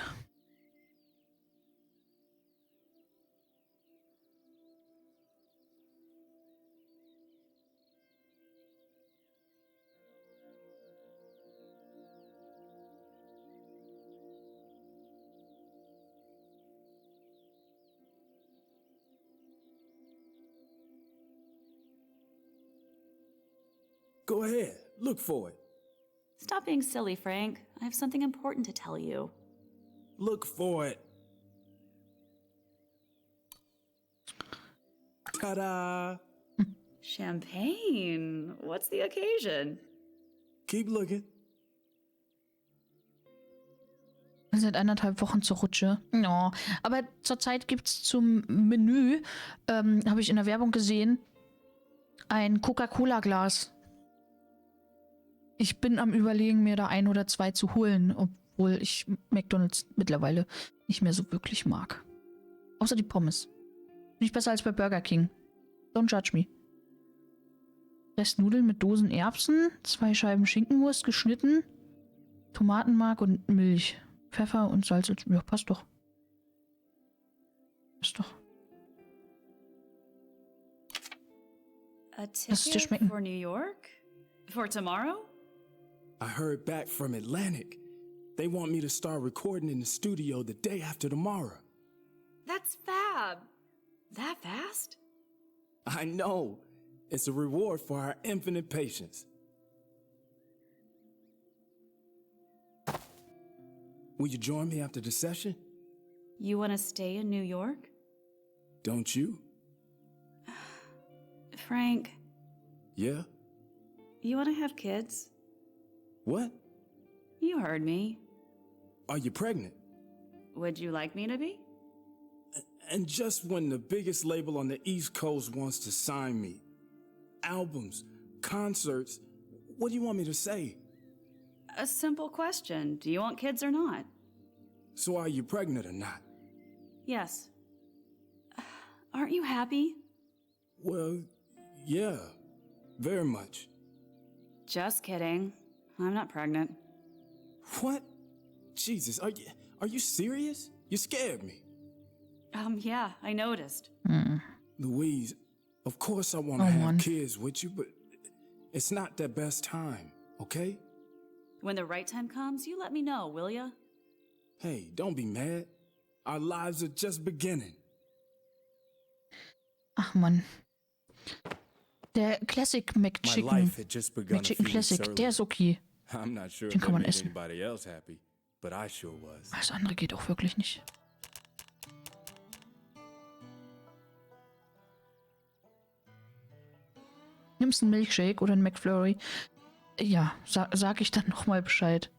Go ahead, look for it. Stop being silly, Frank. I have something important to tell you. Look for it. Ta-da! Champagne. What's the occasion? Keep looking. Seit 1,5 Wochen zur Rutsche. Ja, aber zurzeit gibt es zum Menü, habe ich in der Werbung gesehen, ein Coca-Cola-Glas. Ich bin am Überlegen, mir da 1 oder 2 zu holen, obwohl ich McDonald's mittlerweile nicht mehr so wirklich mag. Außer die Pommes. Nicht besser als bei Burger King. Don't judge me. Restnudeln mit Dosen Erbsen, 2 Scheiben Schinkenwurst geschnitten, Tomatenmark und Milch. Pfeffer und Salz. Ja, passt doch. Passt doch. A Lass es dir ticket schmecken. for New York? For tomorrow? I heard back from Atlantic. They want me to start recording in the studio the day after tomorrow. That's fab. That fast? I know. It's a reward for our infinite patience. Will you join me after the session? You want to stay in New York? Don't you? Frank, Yeah? you want to have kids? What? You heard me. Are you pregnant? Would you like me to be? And just when the biggest label on the East Coast wants to sign me, albums, concerts, what do you want me to say? A simple question. Do you want kids or not? So are you pregnant or not? Yes. Aren't you happy? Well, yeah, very much. Just kidding. I'm not pregnant. What? Jesus, are you serious? You scared me. Yeah, I noticed. Louise, of course I want to have kids with you, but it's not the best time, okay? When the right time comes, you let me know, will ya? Hey, don't be mad. Our lives are just beginning. Ach Mann. Der Classic My McChicken. life had just begun a McChicken few weeks Classic, earlier. der ist okay. I'm not sure Den if kann that man made essen. anybody else happy, but I sure was. Das andere geht auch wirklich nicht. Nimmst einen Milkshake oder einen McFlurry? Ja, sag ich dann nochmal Bescheid.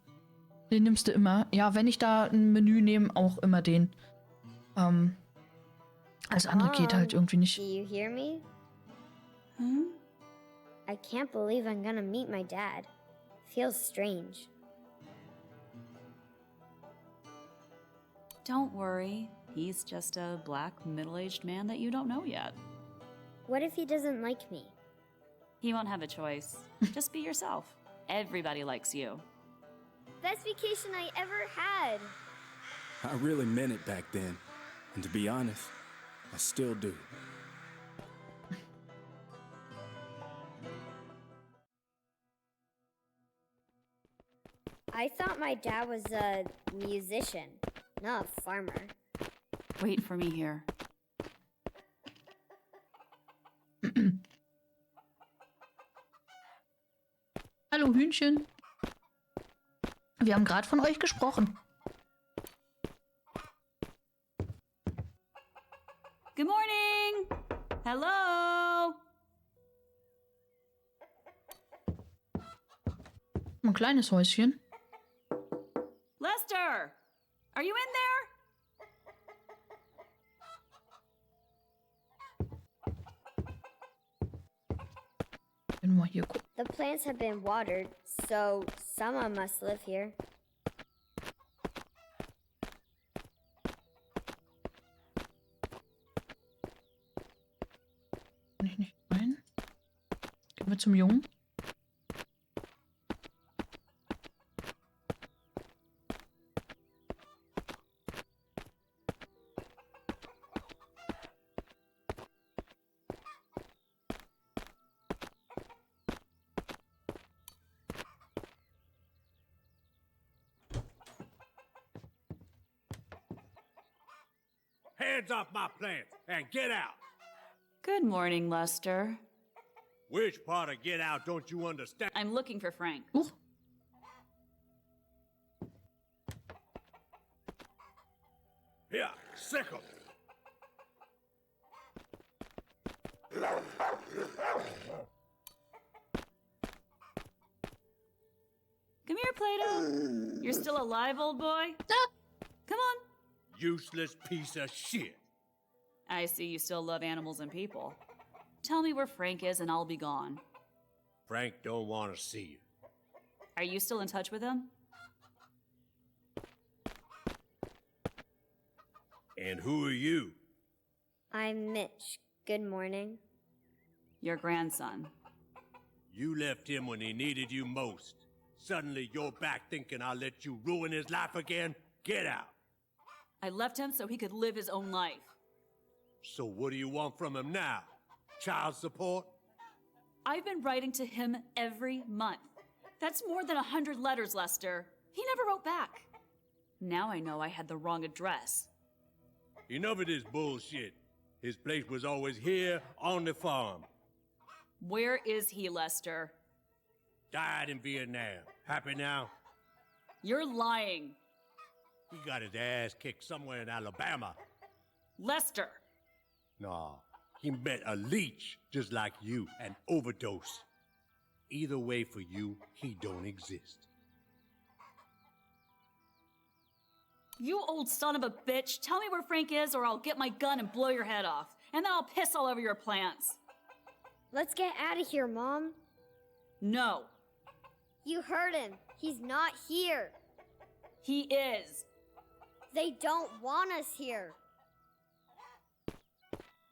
Den nimmst du immer. Ja, wenn ich da ein Menü nehme, auch immer den. Alles andere geht halt irgendwie nicht. Do you hear me? Hmm? I can't believe I'm gonna meet my dad. Feels strange. Don't worry. He's just a black, middle-aged man that you don't know yet. What if he doesn't like me? He won't have a choice. Just be yourself. Everybody likes you. Best vacation I ever had. I really meant it back then. And to be honest, I still do. I thought my dad was a musician, not a farmer. Wait for me here. Hallo Hühnchen. Wir haben gerade von euch gesprochen. Hello? Ein kleines Häuschen. Lester! Are you in there? Können wir mal hier gucken. The plants have been watered, so someone must live here. Kann ich nicht rein? Gehen wir zum Jungen. Hands off my plants and get out. Good morning, Lester. Which part of get out don't you understand? I'm looking for Frank. Huch. Here, sick 'em. Come here, Plato. You're still alive, old boy? Come on. Useless piece of shit. I see you still love animals and people. Tell me where Frank is and I'll be gone. Frank don't want to see you. Are you still in touch with him? And who are you? I'm Mitch. Good morning. Your grandson. You left him when he needed you most. Suddenly you're back thinking I'll let you ruin his life again? Get out. I left him so he could live his own life. So what do you want from him now? Child support? I've been writing to him every month. That's more than 100 letters, Lester. He never wrote back. Now I know I had the wrong address. Enough of this bullshit. His place was always here on the farm. Where is he, Lester? Died in Vietnam. Happy now? You're lying. He got his ass kicked somewhere in Alabama. Lester! Nah, he met a leech just like you, an overdose. Either way for you, he don't exist. You old son of a bitch, tell me where Frank is or I'll get my gun and blow your head off. And then I'll piss all over your plants. Let's get out of here, Mom. No. You heard him. He's not here. He is. They don't want us here.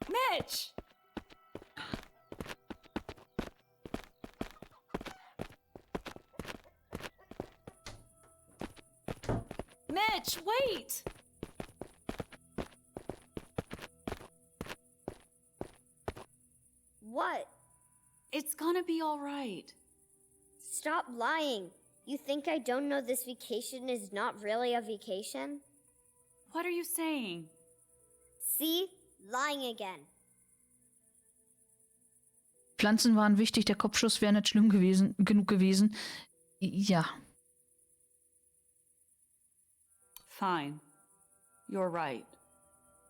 Mitch! Mitch, wait! What? It's gonna be all right. Stop lying. You think I don't know this vacation is not really a vacation? What are you saying? See? Lying again. Pflanzen waren wichtig, der Kopfschuss wäre nicht schlimm genug gewesen. Ja. Fine. You're right.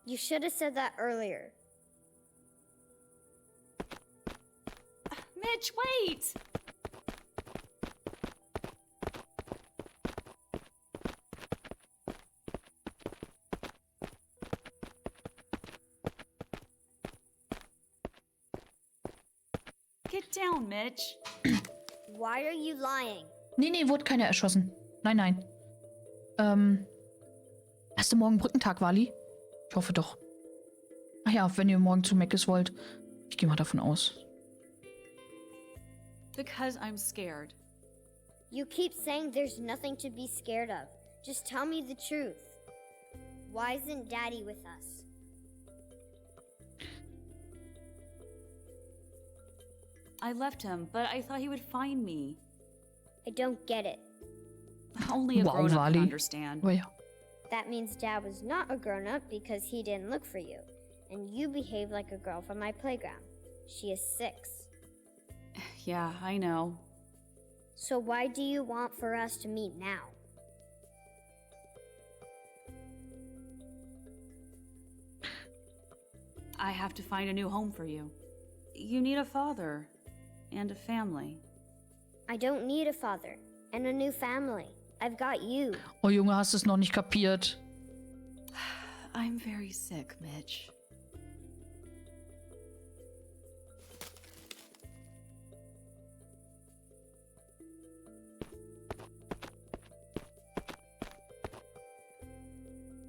You should have said that earlier. Mitch, wait! Get down, Mitch. Why are you lying? Nee, wurde keiner erschossen. Nein. Hast du morgen Brückentag, Wally? Ich hoffe doch. Ach ja, wenn ihr morgen zu Meckes wollt. Ich gehe mal davon aus. Because I'm scared. You keep saying there's nothing to be scared of. Just tell me the truth. Why isn't Daddy with us? I left him, but I thought he would find me. I don't get it. Only a grown-up can understand. Oh, ja. That means Dad was not a grown-up because he didn't look for you. And you behave like a girl from my playground. She is 6. Yeah, I know. So why do you want for us to meet now? I have to find a new home for you. You need a father and a family. I don't need a father and a new family. I've got you. Oh Junge, hast es noch nicht kapiert. I'm very sick, Mitch.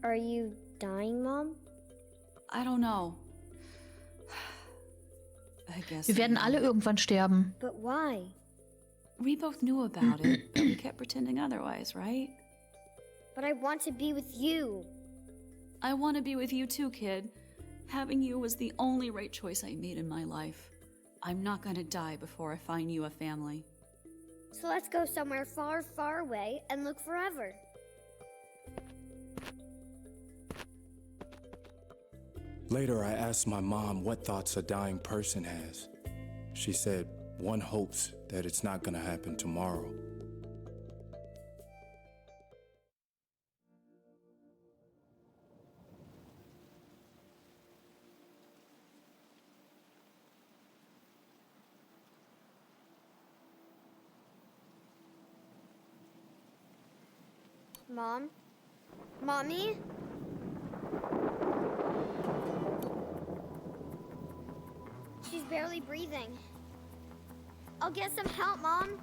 Are you dying, Mom? I don't know. I guess. Wir werden alle irgendwann sterben. But why? We both knew about it, but we kept pretending otherwise, right? But I want to be with you. I want to be with you too, kid. Having you was the only right choice I made in my life. I'm not gonna die before I find you a family. So let's go somewhere far, far away and look forever. Later, I asked my mom what thoughts a dying person has. She said, one hopes that it's not gonna happen tomorrow. Mom? Mommy? She's barely breathing. I'll get some help, Mom.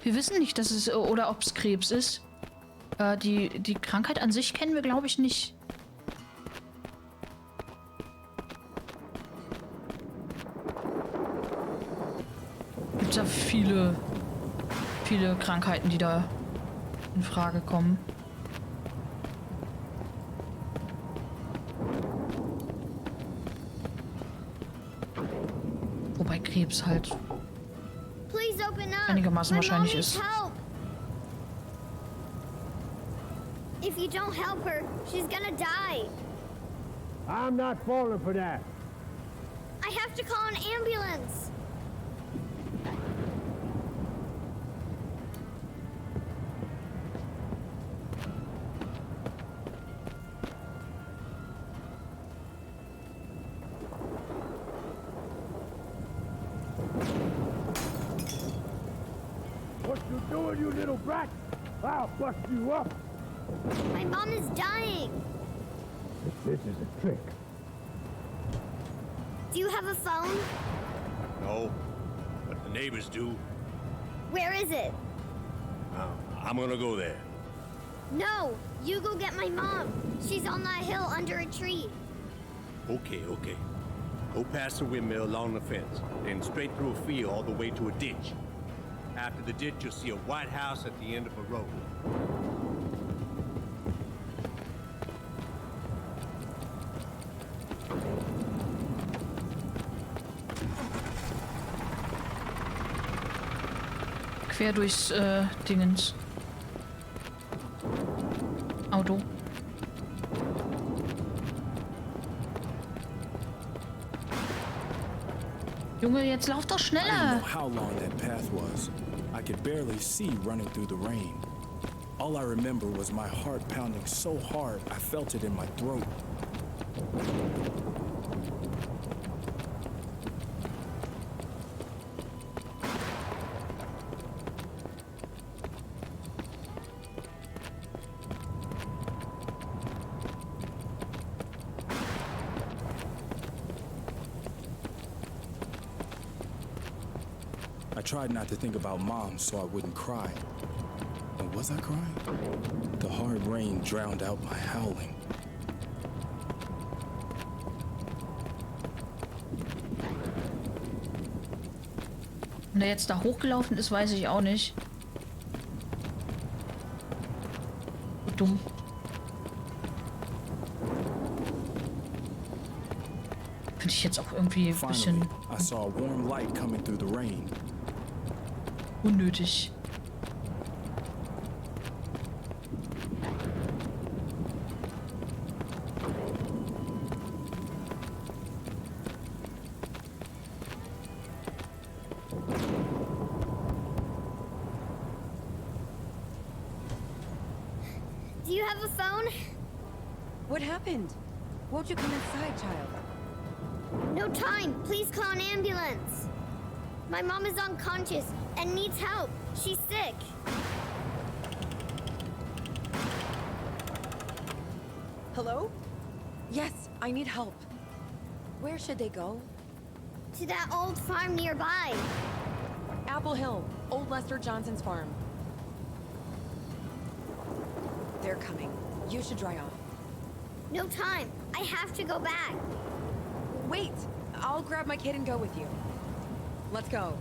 Wir wissen nicht, dass es oder ob es Krebs ist. Die Krankheit an sich kennen wir, glaube ich, nicht. Gibt ja viele Krankheiten, die da in Frage kommen. Wobei Krebs halt einigermaßen wahrscheinlich ist. Help. If you don't help her, she's gonna die. I'm not falling for that. I have to call an ambulance. What you doing, you little brat? I'll bust you up. My mom is dying. This is a trick. Do you have a phone? No, but the neighbors do. Where is it? I'm gonna go there. No, you go get my mom. She's on that hill under a tree. Okay. Go past the windmill along the fence, then straight through a field all the way to a ditch. After the ditch, you'll see a white house at the end of a road. Quer durchs Dingens. Auto. Junge, jetzt lauf doch I didn't schneller. know how long that path was. I could barely see running through the rain. All I remember was my heart pounding so hard I felt it in my throat. I tried not to think about Mom so I wouldn't cry. And was I crying? The hard rain drowned out my howling. Wenn der jetzt da hochgelaufen ist, weiß ich auch nicht. Dumm. Finde ich jetzt auch irgendwie ein bisschen Finally, I saw a warm light coming through the rain. unnötig. Do you have a phone? What happened? Won't you come inside, child? No time. Please call an ambulance. My mom is unconscious and needs help. She's sick. Hello? Yes, I need help. Where should they go? To that old farm nearby. Apple Hill, old Lester Johnson's farm. They're coming. You should dry off. No time. I have to go back. Wait! I'll grab my kid and go with you. Let's go.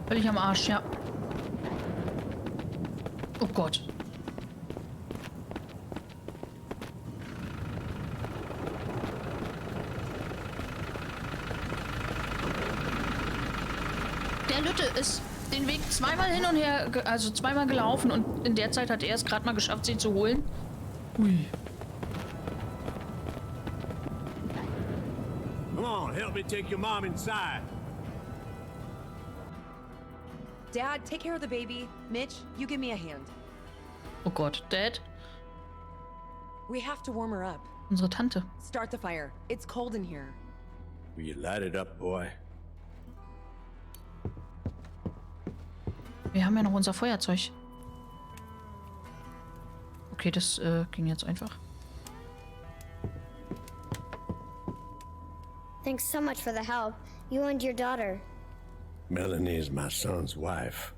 Völlig am Arsch, ja. Oh Gott. Der Lütte ist den Weg zweimal hin und her, also zweimal gelaufen und in der Zeit hat er es gerade mal geschafft, sie zu holen. Ui. Come on, help me take your mom inside. Dad, take care of the baby. Mitch, you give me a hand. Oh Gott, Dad? We have to warm her up. Unsere Tante. Start the fire. It's cold in here. Will you light it up, boy? Wir haben ja noch unser Feuerzeug. Okay, das ging jetzt einfach. Thanks so much for the help. You and your daughter. Melanie is my son's wife.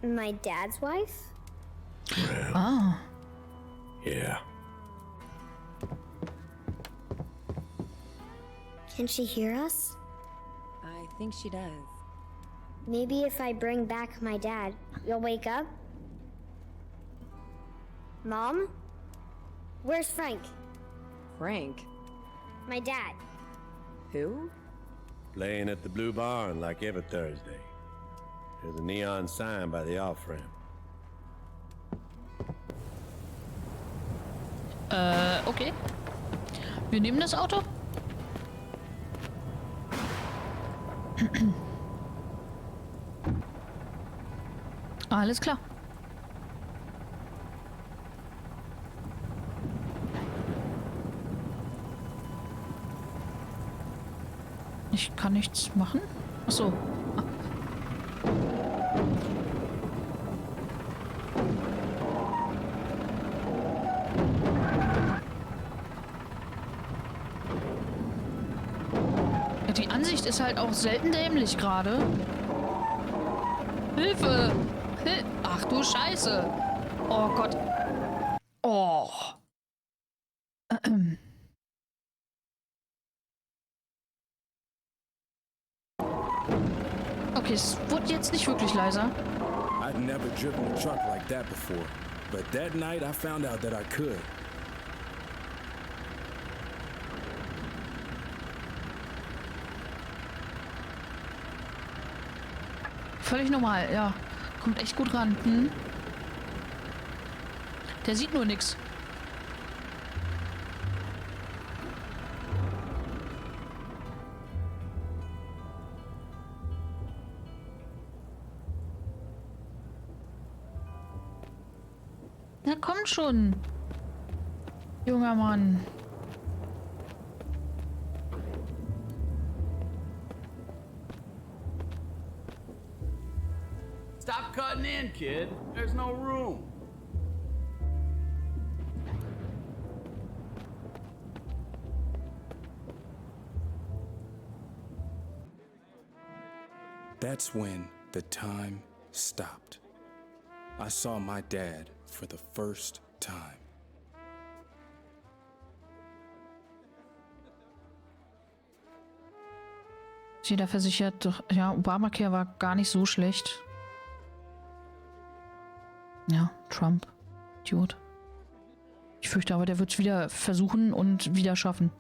My dad's wife? Well, Ah. yeah. Can she hear us? I think she does. Maybe if I bring back my dad, you'll wake up? Mom? Where's Frank? Frank? My dad. Who? Playing at the Blue Barn like every Thursday. There's a neon sign by the off-ramp. Okay. Wir nehmen das Auto. Alles klar. Ich kann nichts machen. Ach so. Ah. Ja, die Ansicht ist halt auch selten dämlich gerade. Hilfe! Ach du Scheiße! Oh Gott. Oh. Okay, es wurde jetzt nicht wirklich leiser. I'd never driven a truck like that before, but that night I found out that I could. Völlig normal, ja. Kommt echt gut ran. Hm? Der sieht nur nix. Na komm schon, junger Mann. Stop cutting in, kid. There's no room. That's when the time stopped. I saw my dad for the first time. Ist jeder versichert, doch, ja, Obamacare war gar nicht so schlecht. Ja, Trump. Idiot. Ich fürchte aber, der wird es wieder versuchen und wieder schaffen.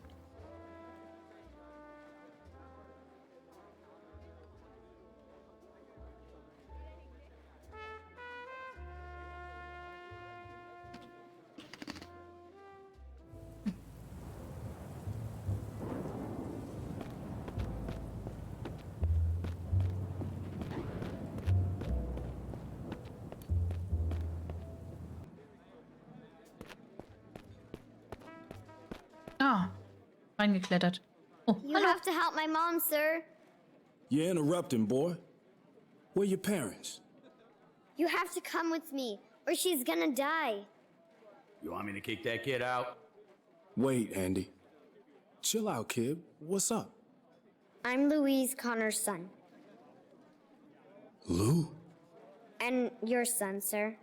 reingeklettert. Oh, You hallo. have to help my mom, sir. You're interrupting, boy. Where your parents? You have to come with me, or she's gonna die. You want me to kick that kid out? Wait, Andy. Chill out, kid. What's up? I'm Louise Connor's son. Lou? And your son, sir.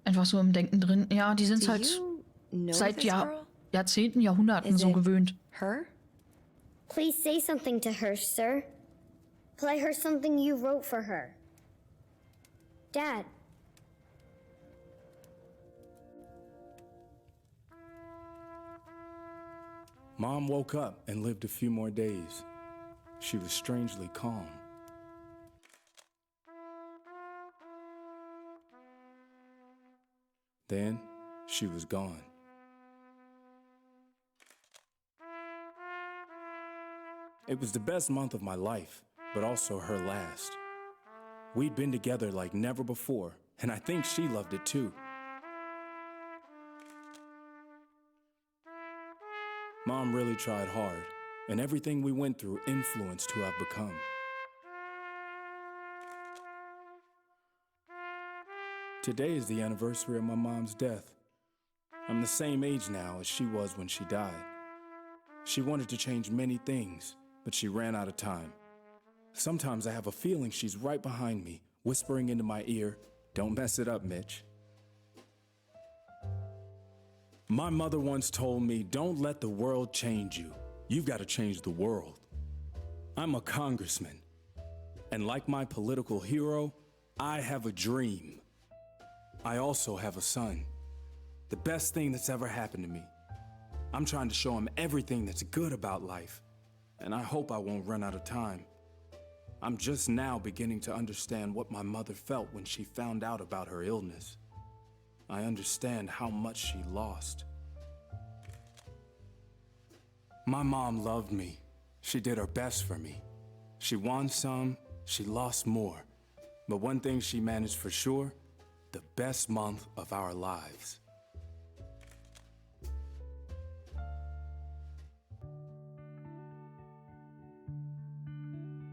Einfach so im Denken drin. Ja, die sind Do halt you know seit this girl? Jahrzehnten, Jahrhunderten Is so it gewöhnt. Her? Please say something to her, sir. Play her something you wrote for her. Dad. Mom woke up and lived a few more days. She was strangely calm. Then she was gone. It was the best month of my life, but also her last. We'd been together like never before, and I think she loved it too. Mom really tried hard, and everything we went through influenced who I've become. Today is the anniversary of my mom's death. I'm the same age now as she was when she died. She wanted to change many things, but she ran out of time. Sometimes I have a feeling she's right behind me, whispering into my ear, "Don't mess it up, Mitch." My mother once told me, "Don't let the world change you. You've got to change the world." I'm a congressman, and like my political hero, I have a dream. I also have a son. The best thing that's ever happened to me. I'm trying to show him everything that's good about life, and I hope I won't run out of time. I'm just now beginning to understand what my mother felt when she found out about her illness. I understand how much she lost. My mom loved me. She did her best for me. She won some, she lost more. But one thing she managed for sure, the best month of our lives.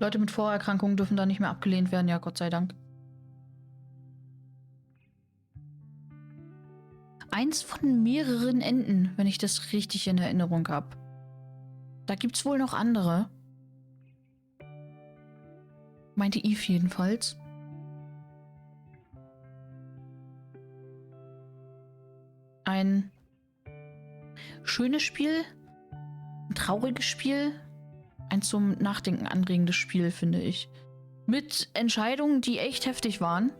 Leute mit Vorerkrankungen dürfen da nicht mehr abgelehnt werden, ja, Gott sei Dank. Eins von mehreren Enden, wenn ich das richtig in Erinnerung habe. Da gibt's wohl noch andere. Meinte Eve jedenfalls. Ein schönes Spiel, ein trauriges Spiel, ein zum Nachdenken anregendes Spiel, finde ich. Mit Entscheidungen, die echt heftig waren.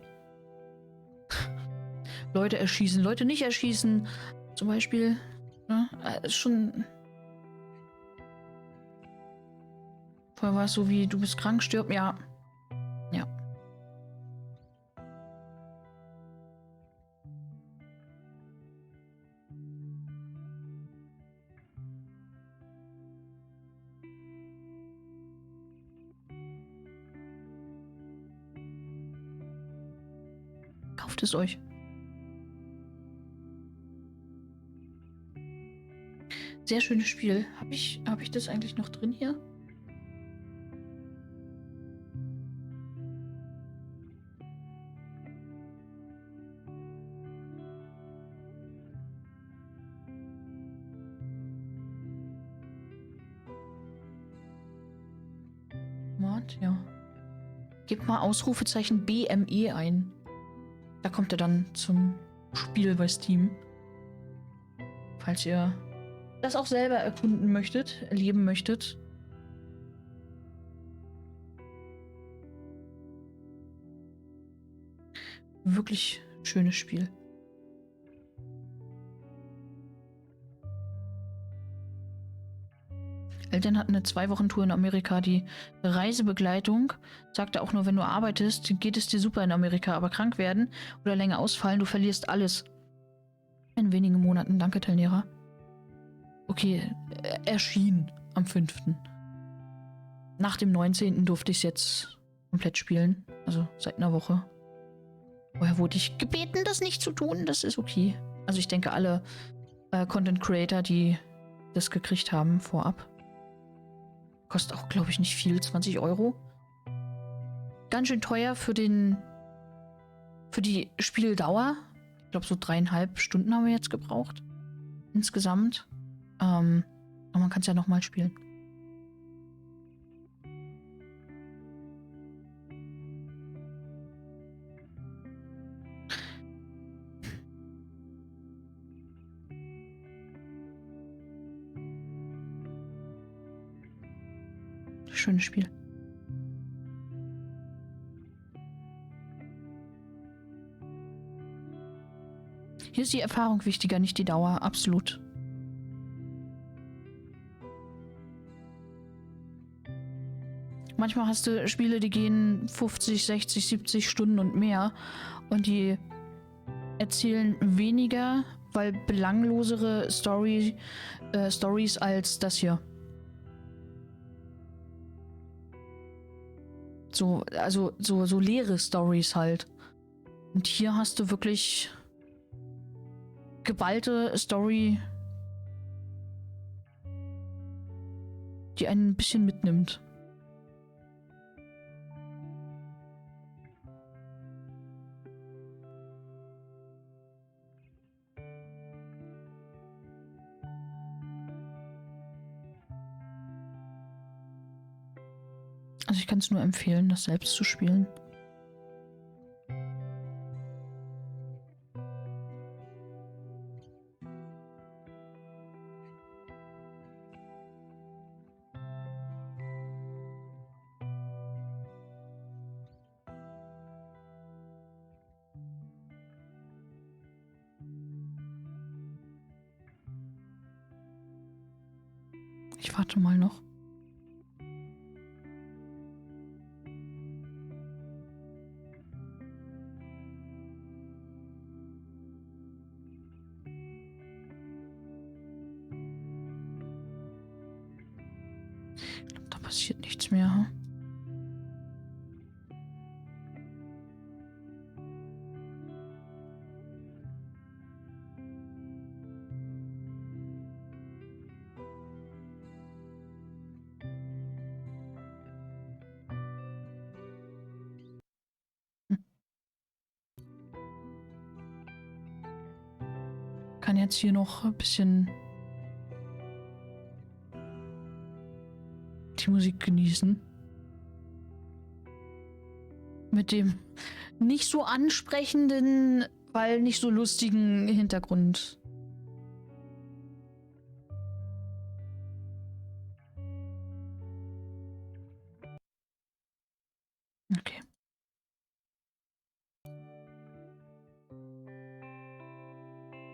Leute erschießen, Leute nicht erschießen. Zum Beispiel. Ne, schon. Vorher war es so wie, du bist krank, stirb. Ja. Ja. Kauft es euch. Sehr schönes Spiel. Hab ich das eigentlich noch drin hier? Mord, ja. Gebt mal Ausrufezeichen BME ein. Da kommt er dann zum Spiel bei Steam. Falls ihr das auch selber erkunden möchtet, erleben möchtet. Wirklich schönes Spiel. Eltern hatten eine 2-Wochen-Tour in Amerika. Die Reisebegleitung sagte auch nur, wenn du arbeitest, geht es dir super in Amerika, aber krank werden oder länger ausfallen, du verlierst alles. In wenigen Monaten. Danke, Telnera. Okay, erschien am 5. Nach dem 19. durfte ich es jetzt komplett spielen. Also seit einer Woche. Vorher wurde ich gebeten, das nicht zu tun. Das ist okay. Also ich denke, alle Content Creator, die das gekriegt haben vorab. Kostet auch, glaube ich, nicht viel. 20 Euro. Ganz schön teuer für die Spieldauer. Ich glaube, so 3,5 Stunden haben wir jetzt gebraucht. Insgesamt. Aber man kann es ja nochmal spielen. Schönes Spiel. Hier ist die Erfahrung wichtiger, nicht die Dauer. Absolut. Manchmal hast du Spiele, die gehen 50, 60, 70 Stunden und mehr. Und die erzählen weniger, weil belanglosere Stories als das hier. So leere Stories halt. Und hier hast du wirklich geballte Story, die einen ein bisschen mitnimmt. Also ich kann es nur empfehlen, das selbst zu spielen. Ich warte mal noch. Ich glaube, da passiert nichts mehr. Hm? Kann jetzt hier noch ein bisschen die Musik genießen. Mit dem nicht so ansprechenden, weil nicht so lustigen Hintergrund. Okay.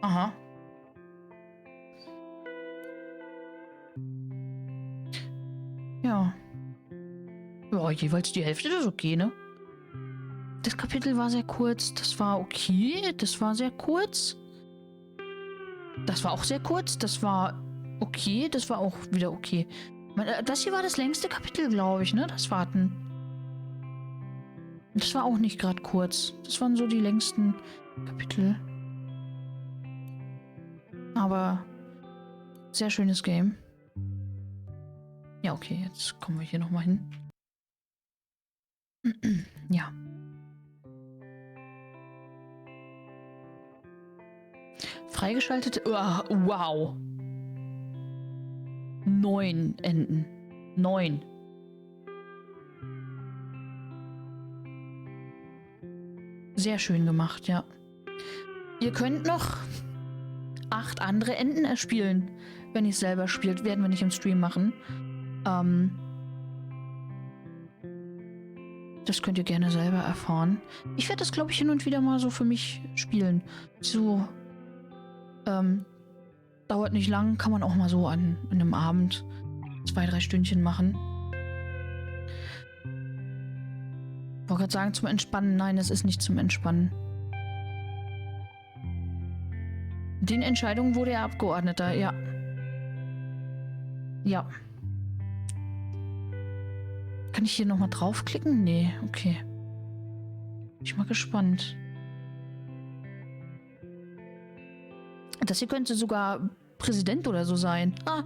Aha. Ja. Ja, jeweils die Hälfte, das ist okay, ne? Das Kapitel war sehr kurz, das war okay, das war sehr kurz. Das war auch sehr kurz, das war okay, das war auch wieder okay. Das hier war das längste Kapitel, glaube ich, ne? Das Warten. Das war auch nicht gerade kurz. Das waren so die längsten Kapitel. Aber sehr schönes Game. Ja, okay, jetzt kommen wir hier nochmal hin. Ja. Freigeschaltet. Wow. 9 Enden. 9. Sehr schön gemacht, ja. Ihr könnt noch 8 andere Enden erspielen, wenn ihr es selber spielt. Werden wir nicht im Stream machen. Das könnt ihr gerne selber erfahren. Ich werde das, glaube ich, hin und wieder mal so für mich spielen. So, dauert nicht lang, kann man auch mal so an einem Abend 2, 3 Stündchen machen. Ich wollte gerade sagen, zum Entspannen. Nein, es ist nicht zum Entspannen. Den Entscheidungen wurde er Abgeordneter, ja. Ja. Kann ich hier nochmal draufklicken? Nee, okay. Bin ich mal gespannt. Das hier könnte sogar Präsident oder so sein. Ah,